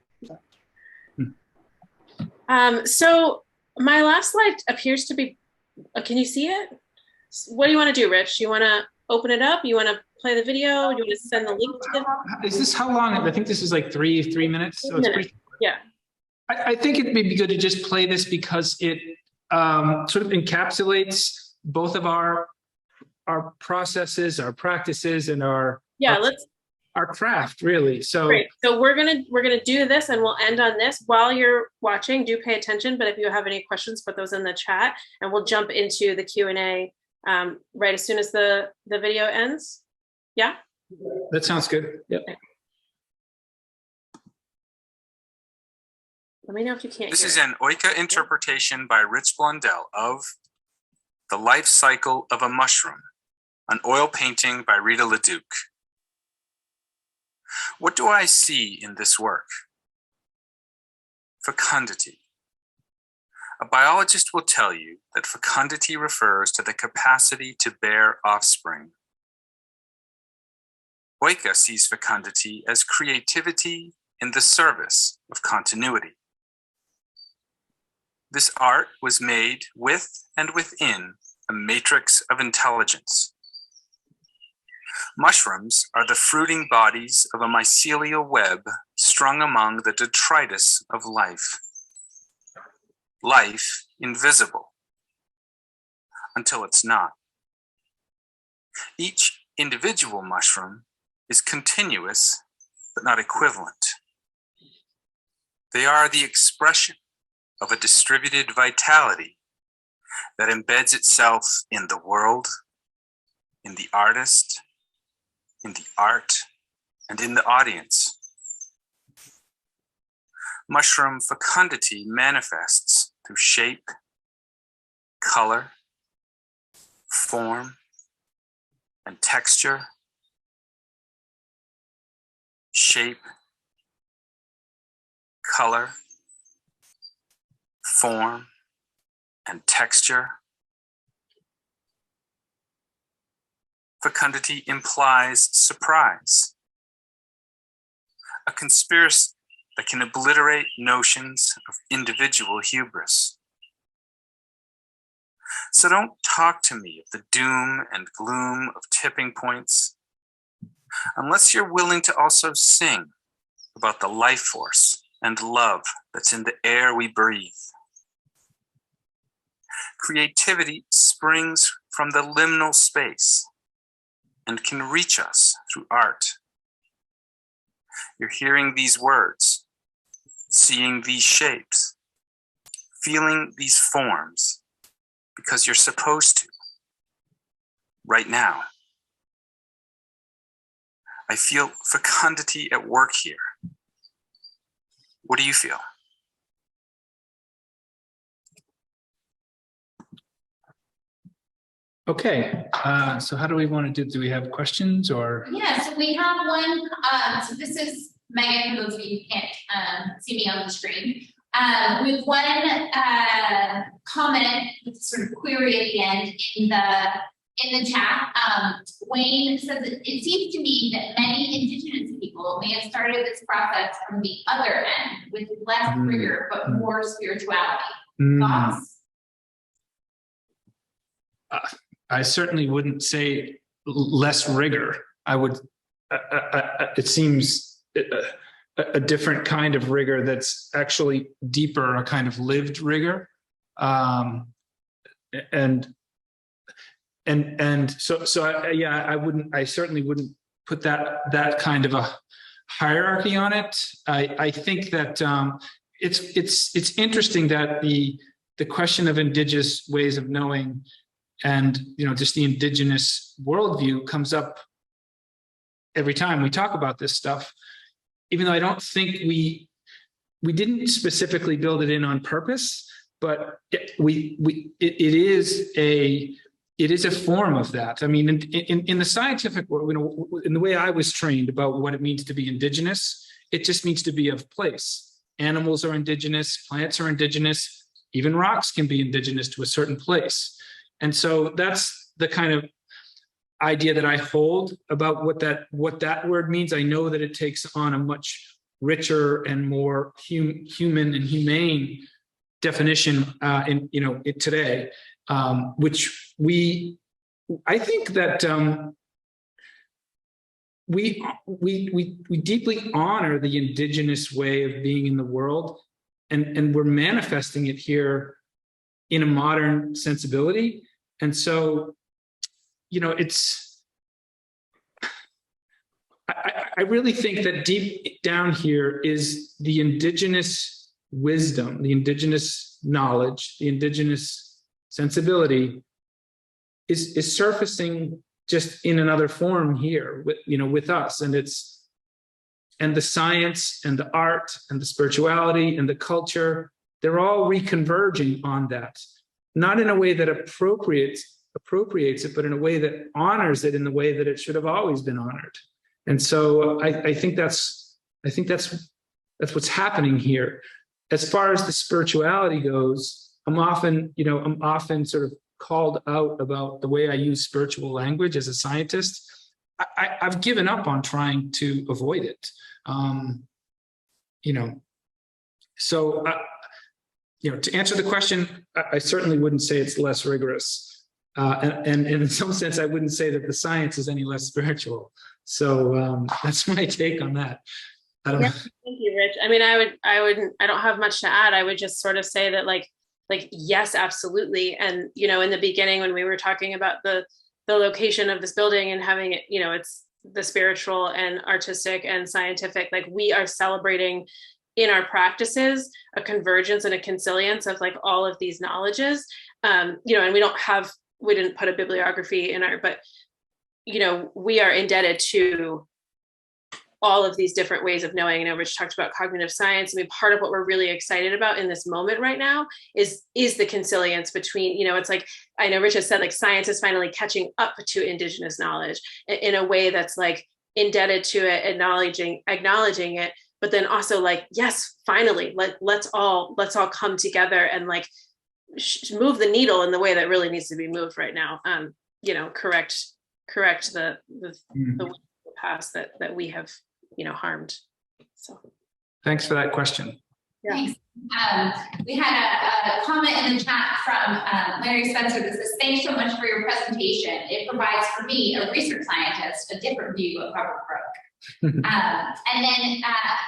So my last slide appears to be. Can you see it? What do you want to do, Rich? Do you want to open it up? You want to play the video? Do you want to send the link to them? Is this how long? I think this is like three minutes. So it's pretty. Yeah. I think it may be good to just play this because it sort of encapsulates both of our processes, our practices, and our craft, really. So great. So we're gonna do this, and we'll end on this. While you're watching, do pay attention. But if you have any questions, put those in the chat, and we'll jump into the Q&A right as soon as the video ends. Yeah. That sounds good. Yep. Okay. Let me know if you can't. This is an OICA interpretation by Rich Blundell of The Life Cycle of a Mushroom, an oil painting by Rita Leduc. What do I see in this work? Fecundity. A biologist will tell you that fecundity refers to the capacity to bear offspring. OICA sees fecundity as creativity in the service of continuity. This art was made with and within a matrix of intelligence. Mushrooms are the fruiting bodies of a mycelial web strung among the detritus of life. Life invisible, until it's not. Each individual mushroom is continuous, but not equivalent. They are the expression of a distributed vitality that embeds itself in the world, in the artist, in the art, and in the audience. Mushroom fecundity manifests through shape, color, form, and texture. Shape, color, form, and texture. Fecundity implies surprise, a conspiracy that can obliterate notions of individual hubris. So don't talk to me of the doom and gloom of tipping points unless you're willing to also sing about the life force and love that's in the air we breathe. Creativity springs from the liminal space and can reach us through art. You're hearing these words, seeing these shapes, feeling these forms because you're supposed to, right now. I feel fecundity at work here. What do you feel? Okay, so how do we want to do? Do we have questions or? Yeah, so we have one. So this is Megan, for those of you who can't see me on the screen. With one comment, with sort of query at the end in the chat, Wayne says it seems to me that many Indigenous people may have started this process from the other end with less rigor but more spirituality. Thoughts? I certainly wouldn't say less rigor. I would. It seems a different kind of rigor that's actually deeper, a kind of lived rigor, and so I certainly wouldn't put that kind of a hierarchy on it. I think that it's interesting that the question of Indigenous ways of knowing and just the Indigenous worldview comes up every time we talk about this stuff, even though I don't think we didn't specifically build it in on purpose, but it is a form of that. I mean, in the scientific world, in the way I was trained about what it means to be Indigenous, it just means to be of place. Animals are Indigenous, plants are Indigenous, even rocks can be Indigenous to a certain place. And so that's the kind of idea that I hold about what that word means. I know that it takes on a much richer and more human and humane definition today, which I think that we deeply honor the Indigenous way of being in the world, and we're manifesting it here in a modern sensibility. And so, I really think that deep down here is the Indigenous wisdom, the Indigenous knowledge, the Indigenous sensibility is surfacing just in another form here with us. And the science and the art and the spirituality and the culture, they're all reconverging on that, not in a way that appropriates it, but in a way that honors it in the way that it should have always been honored. And so I think that's what's happening here. As far as the spirituality goes, I'm often sort of called out about the way I use spiritual language as a scientist. I've given up on trying to avoid it. So to answer the question, I certainly wouldn't say it's less rigorous. And in some sense, I wouldn't say that the science is any less spiritual. So that's my take on that. I don't know. Thank you, Rich. I mean, I don't have much to add. I would just sort of say that like, yes, absolutely. And, in the beginning, when we were talking about the location of this building and having it, it's the spiritual and artistic and scientific, like we are celebrating in our practices, a convergence and a consilience of like all of these knowledges. And we didn't put a bibliography in our, but, we are indebted to all of these different ways of knowing. Rich talked about cognitive science. I mean, part of what we're really excited about in this moment right now is the consilience between, it's like, I know Rich has said, like, science is finally catching up to Indigenous knowledge in a way that's like indebted to it, acknowledging it, but then also like, yes, finally, let's all come together and like move the needle in the way that really needs to be moved right now. Correct the past that we have, harmed. So thanks for that question. Yeah. Thanks. We had a comment in the chat from Larry Spencer that says, thanks so much for your presentation. It provides for me, a research scientist, a different view of Hubbard Brook. And then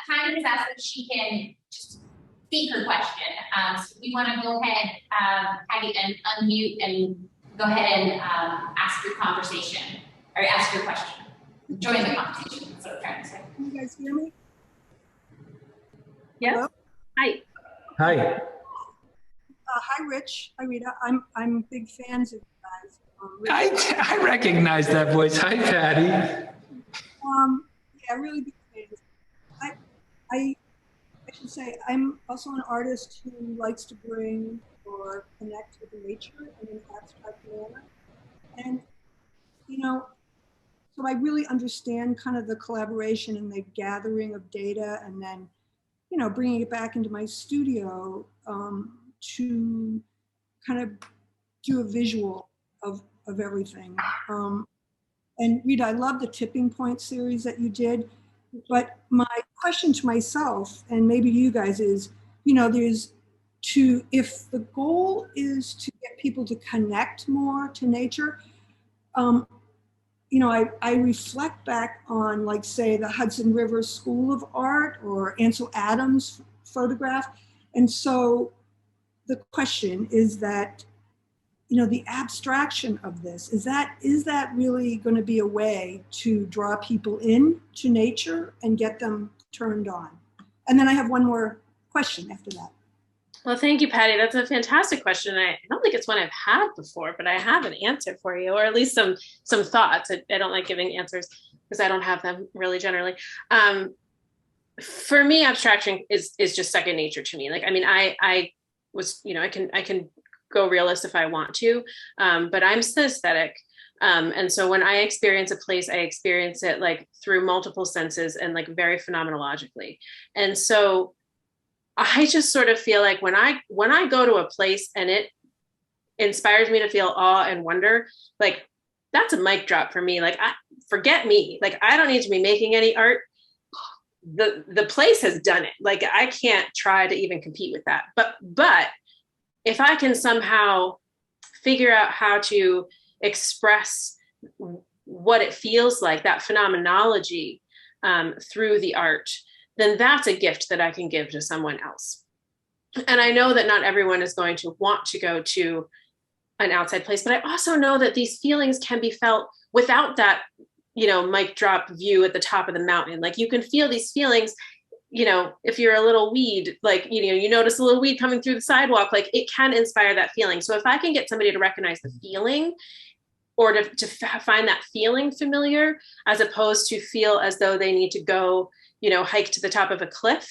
Connie has asked if she can just speak her question. So we want to go ahead, Patty, and unmute and go ahead and ask your conversation or ask your question. Join the conversation. That's what I'm trying to say. Can you guys hear me? Yes. Hello? Hi. Hi. Hi, Rich. Hi, Rita. I'm big fans of you guys. I recognize that voice. Hi, Patty. Yeah, really big fans. I should say I'm also an artist who likes to bring or connect with nature in an abstract manner, and so I really understand kind of the collaboration and the gathering of data, and then you know, bringing it back into my studio to kind of do a visual of everything. And Rita, I love the tipping point series that you did, but my question to myself and maybe you guys is, you know, if the goal is to get people to connect more to nature, you know, I reflect back on, like, say, the Hudson River School of Art or Ansel Adams photograph. And so the question is that, you know, the abstraction of this, is that really going to be a way to draw people in to nature and get them turned on? And then I have one more question after that. Well, thank you, Patty. That's a fantastic question. I don't think it's one I've had before, but I have an answer for you, or at least some thoughts. I don't like giving answers because I don't have them really generally. For me, abstraction is just second nature to me. Like, I mean, I was, you know, I can go realist if I want to, but I'm synesthetic. And so when I experience a place, I experience it like through multiple senses and like very phenomenologically. And so I just sort of feel like when I go to a place and it inspires me to feel awe and wonder, like that's a mic drop for me. Like, forget me. Like, I don't need to be making any art. The place has done it. Like, I can't try to even compete with that. But if I can somehow figure out how to express what it feels like, that phenomenology through the art, then that's a gift that I can give to someone else. And I know that not everyone is going to want to go to an outside place, but I also know that these feelings can be felt without that, you know, mic drop view at the top of the mountain. Like, you can feel these feelings, you know, if you're a little weed, like, you know, you notice a little weed coming through the sidewalk, like it can inspire that feeling. So if I can get somebody to recognize the feeling, or to find that feeling familiar, as opposed to feel as though they need to go, you know, hike to the top of a cliff.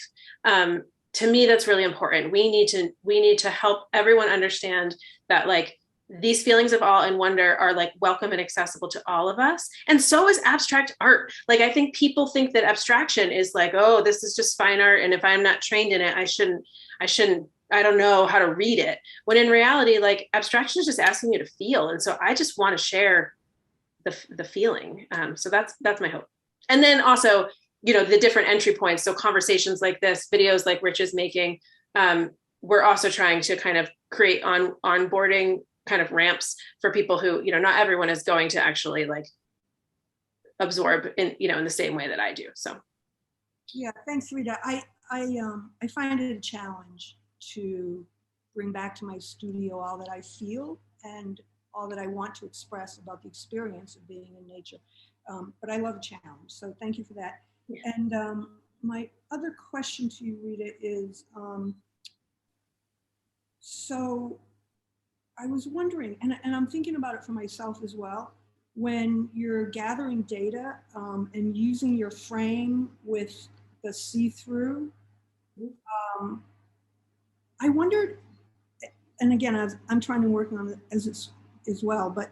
To me, that's really important. We need to help everyone understand that, like, these feelings of awe and wonder are like welcome and accessible to all of us. And so is abstract art. Like, I think people think that abstraction is like, oh, this is just fine art, and if I'm not trained in it, I don't know how to read it. When in reality, like, abstraction is just asking you to feel. And so I just want to share the feeling. So that's my hope. And then also, you know, the different entry points. So conversations like this, videos like Rich is making, we're also trying to kind of create onboarding kind of ramps for people who, you know, not everyone is going to actually like absorb in, you know, in the same way that I do. So. Yeah, thanks, Rita. I find it a challenge to bring back to my studio all that I feel and all that I want to express about the experience of being in nature. But I love a challenge, so thank you for that. Yeah. And my other question to you, Rita, is, so I was wondering, and I'm thinking about it for myself as well, when you're gathering data and using your frame with the see-through, I wondered, and again, I'm trying to work on it as well, but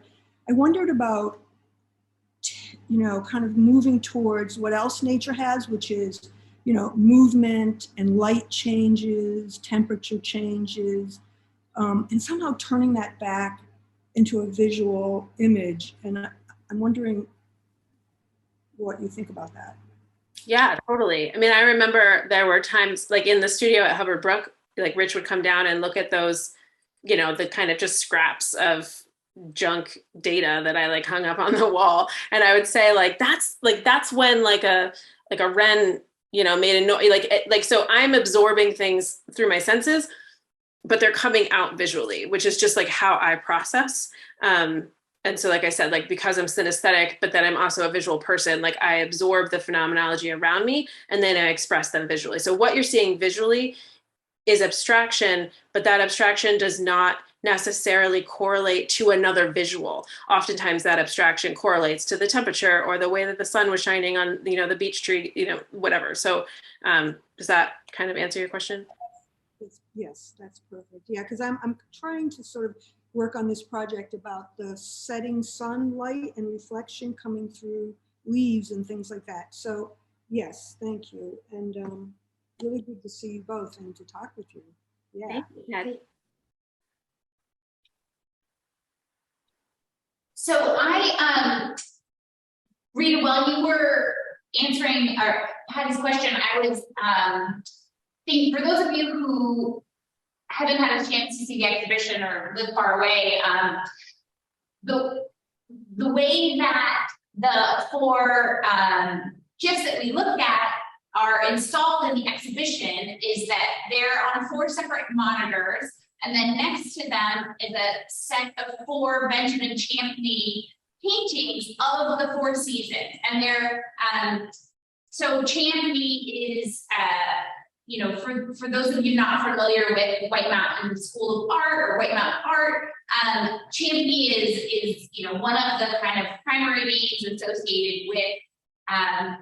I wondered about, you know, kind of moving towards what else nature has, which is, you know, movement and light changes, temperature changes, and somehow turning that back into a visual image. And I'm wondering what you think about that. Yeah, totally. I mean, I remember there were times like in the studio at Hubbard Brook, like Rich would come down and look at those, you know, the kind of just scraps of junk data that I like hung up on the wall. And I would say that's when like a wren, you know, made a noise, like, so I'm absorbing things through my senses, but they're coming out visually, which is just like how I process. And so, like I said, like, because I'm synesthetic, but then I'm also a visual person, like I absorb the phenomenology around me and then I express them visually. So what you're seeing visually is abstraction, but that abstraction does not necessarily correlate to another visual. Oftentimes that abstraction correlates to the temperature or the way that the sun was shining on, you know, the beech tree, you know, whatever. So does that kind of answer your question? Yes, that's perfect. Yeah, because I'm trying to sort of work on this project about the setting sunlight and reflection coming through leaves and things like that. So yes, thank you. And really good to see you both and to talk with you. Yeah. Thank you, Patty. So Rita, while you were answering Patty's question, I was thinking, for those of you who haven't had a chance to see the exhibition or live far away, the way that the four GIFs that we looked at are installed in the exhibition is that they're on 4 separate monitors, and then next to them is a set of 4 Benjamin Champney paintings of the 4 seasons. And they're so Champney is you know, for those of you not familiar with White Mountain School of Art or White Mountain Art, Champney is you know, one of the kind of primary names associated with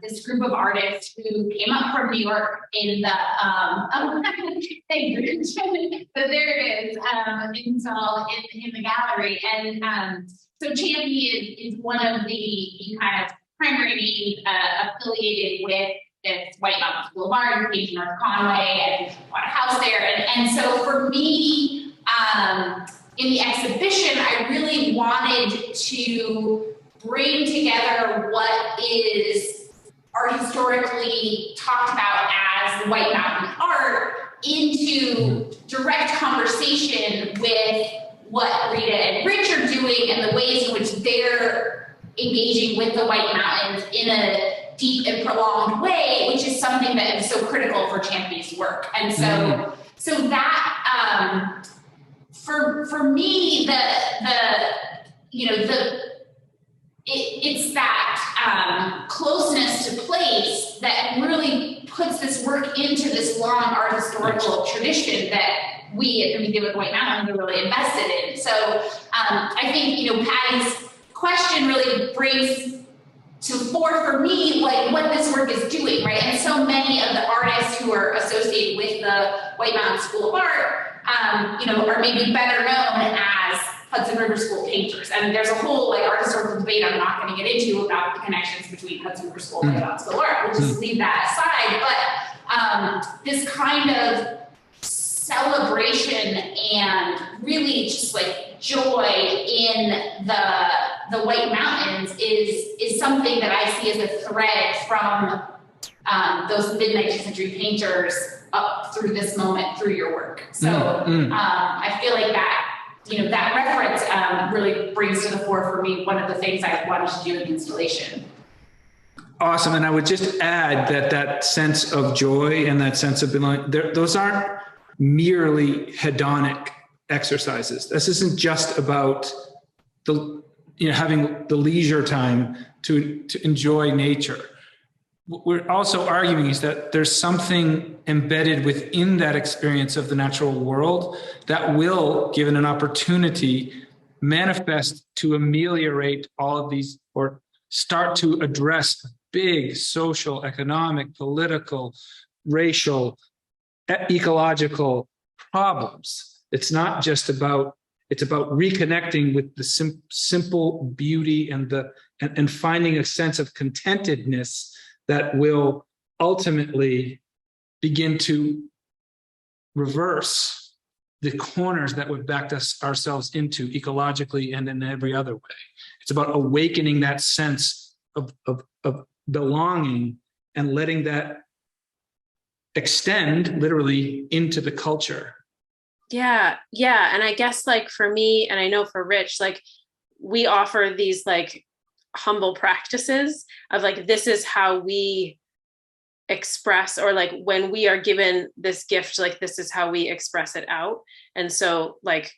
this group of artists who came up from New York in the thank you. So there it is, installed in the gallery. And so Champney is one of the kind of primary names affiliated with this White Mountain School of Art and Page North Conway and bought a house there. And so for me, in the exhibition, I really wanted to bring together what is art historically talked about as White Mountain art into direct conversation with what Rita and Rich are doing and the ways in which they're engaging with the White Mountains in a deep and prolonged way, which is something that is so critical for Champney's work. And so, so that for me, it's that closeness to place that really puts this work into this long art historical tradition that we did with White Mountain, we're really invested in. So I think, you know, Patty's question really brings to fore for me like what this work is doing, right? And so many of the artists who are associated with the White Mountain School of Art, you know, are maybe better known as Hudson River School painters. And there's a whole like art historical debate I'm not going to get into about the connections between Hudson River School and White Mountain School of Art. We'll just leave that aside. But this kind of celebration and really just like joy in the White Mountains is something that I see as a thread from those mid-19th century painters up through this moment through your work. So I feel like that, you know, that reference really brings to the fore for me one of the things I wanted to do in the installation. Awesome. And I would just add that sense of joy and that sense of belonging, those aren't merely hedonic exercises. This isn't just about having the leisure time to enjoy nature. What we're also arguing is that there's something embedded within that experience of the natural world that will, given an opportunity, manifest to ameliorate all of these or start to address big social, economic, political, racial, ecological problems. It's not just about, it's about reconnecting with the simple beauty and finding a sense of contentedness that will ultimately begin to reverse the corners that we've backed ourselves into ecologically and in every other way. It's about awakening that sense of belonging and letting that extend literally into the culture. Yeah. And I guess like for me, and I know for Rich, like we offer these like humble practices of like, this is how we express, or like when we are given this gift, like this is how we express it out. And so like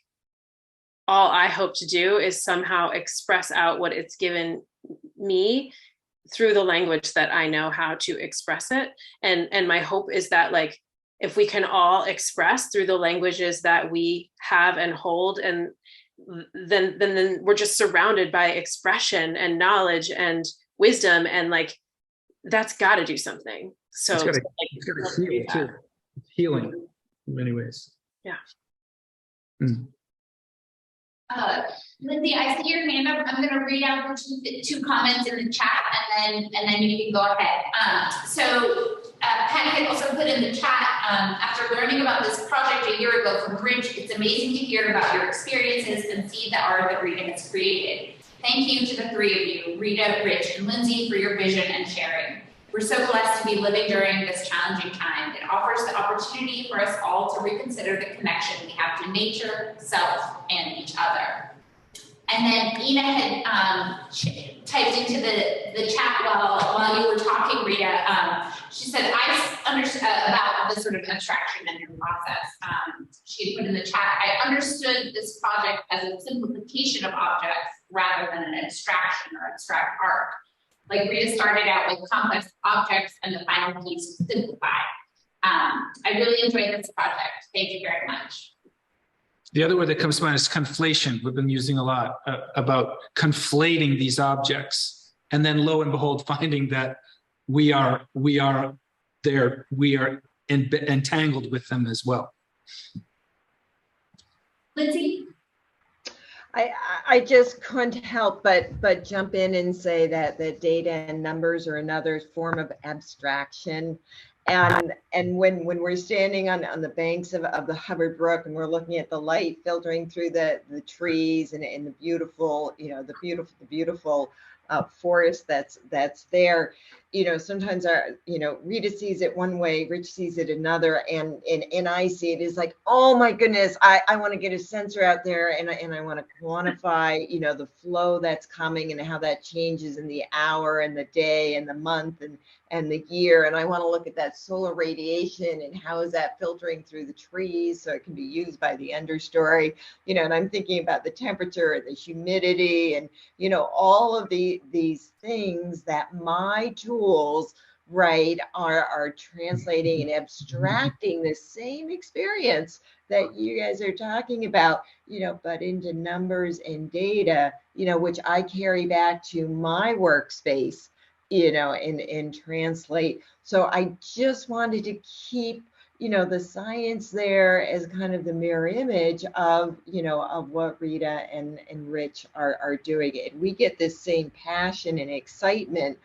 all I hope to do is somehow express out what it's given me through the language that I know how to express it. And my hope is that like, if we can all express through the languages that we have and hold, and then we're just surrounded by expression and knowledge and wisdom, and like that's got to do something. So it's got to heal too. It's healing in many ways. Yeah. Lindsay, I see your hand up. I'm going to read out the two comments in the chat, and then you can go ahead. Pat had also put in the chat, after learning about this project a year ago from Rich, it's amazing to hear about your experiences and see the art that Rita has created. Thank you to the three of you, Rita, Rich, and Lindsay, for your vision and sharing. We're so blessed to be living during this challenging time. It offers the opportunity for us all to reconsider the connection we have to nature, self, and each other. And then Ina had typed into the chat while you were talking, Rita. She said, I understood about the sort of abstraction in your process. She put in the chat, I understood this project as a simplification of objects rather than an abstraction or abstract art. Like Rita started out with complex objects and the final piece was simplified. I really enjoyed this project. Thank you very much. The other word that comes to mind is conflation. We've been using a lot about conflating these objects, and then lo and behold, finding that we are entangled with them as well. Lindsay? I just couldn't help but jump in and say that the data and numbers are another form of abstraction. And when we're standing on the banks of the Hubbard Brook and we're looking at the light filtering through the trees and the beautiful, the beautiful forest that's there, sometimes Rita sees it one way, Rich sees it another, and I see it as like, oh my goodness, I want to get a sensor out there and I want to quantify, the flow that's coming and how that changes in the hour and the day and the month and the year. And I want to look at that solar radiation and how is that filtering through the trees so it can be used by the understory, and I'm thinking about the temperature and the humidity and, all of these things that my tools, right, are translating and abstracting the same experience that you guys are talking about, but into numbers and data, which I carry back to my workspace, and translate. So I just wanted to keep, the science there as kind of the mirror image of, of what Rita and Rich are doing. And we get this same passion and excitement,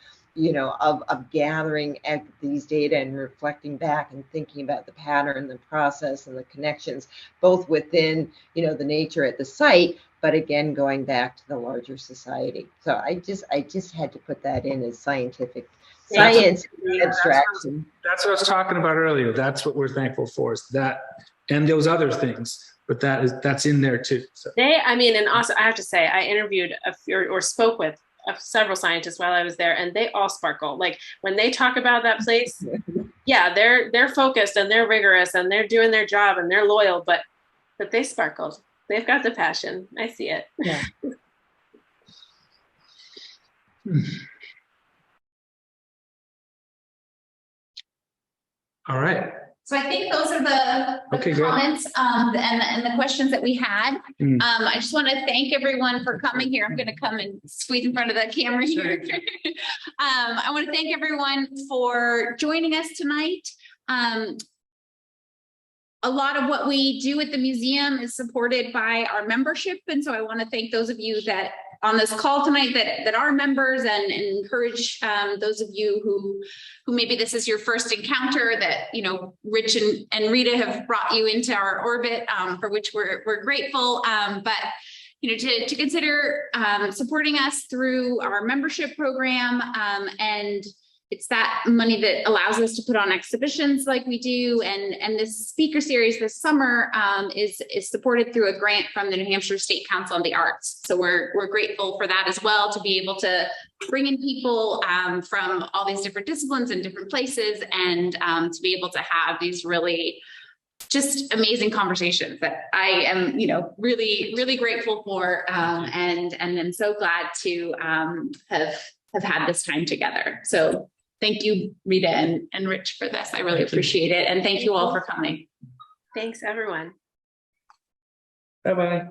of gathering these data and reflecting back and thinking about the pattern, the process, and the connections, both within, the nature at the site, but again, going back to the larger society. So I just had to put that in as scientific science abstraction. That's what I was talking about earlier. That's what we're thankful for, is that and those other things, but that's in there too. So. And also I have to say, I interviewed or spoke with several scientists while I was there, and they all sparkle. Like when they talk about that place, yeah, they're focused and they're rigorous and they're doing their job and they're loyal, but they sparkled. They've got the passion. I see it. Yeah. All right. So I think those are the comments and the questions that we had. I just want to thank everyone for coming here. I'm going to come and squeeze in front of the camera here. I want to thank everyone for joining us tonight. A lot of what we do at the museum is supported by our membership. And so I want to thank those of you that on this call tonight that are members, and encourage those of you who maybe this is your first encounter, that, Rich and Rita have brought you into our orbit, for which we're grateful. But to consider supporting us through our membership program, and it's that money that allows us to put on exhibitions like we do. And this speaker series this summer is supported through a grant from the New Hampshire State Council on the Arts. So we're grateful for that as well, to be able to bring in people from all these different disciplines and different places, and to be able to have these really just amazing conversations that I am, really, really grateful for, and I'm so glad to have had this time together. So thank you, Rita and Rich, for this. I really appreciate it. And thank you all for coming. Thanks, everyone. Bye-bye.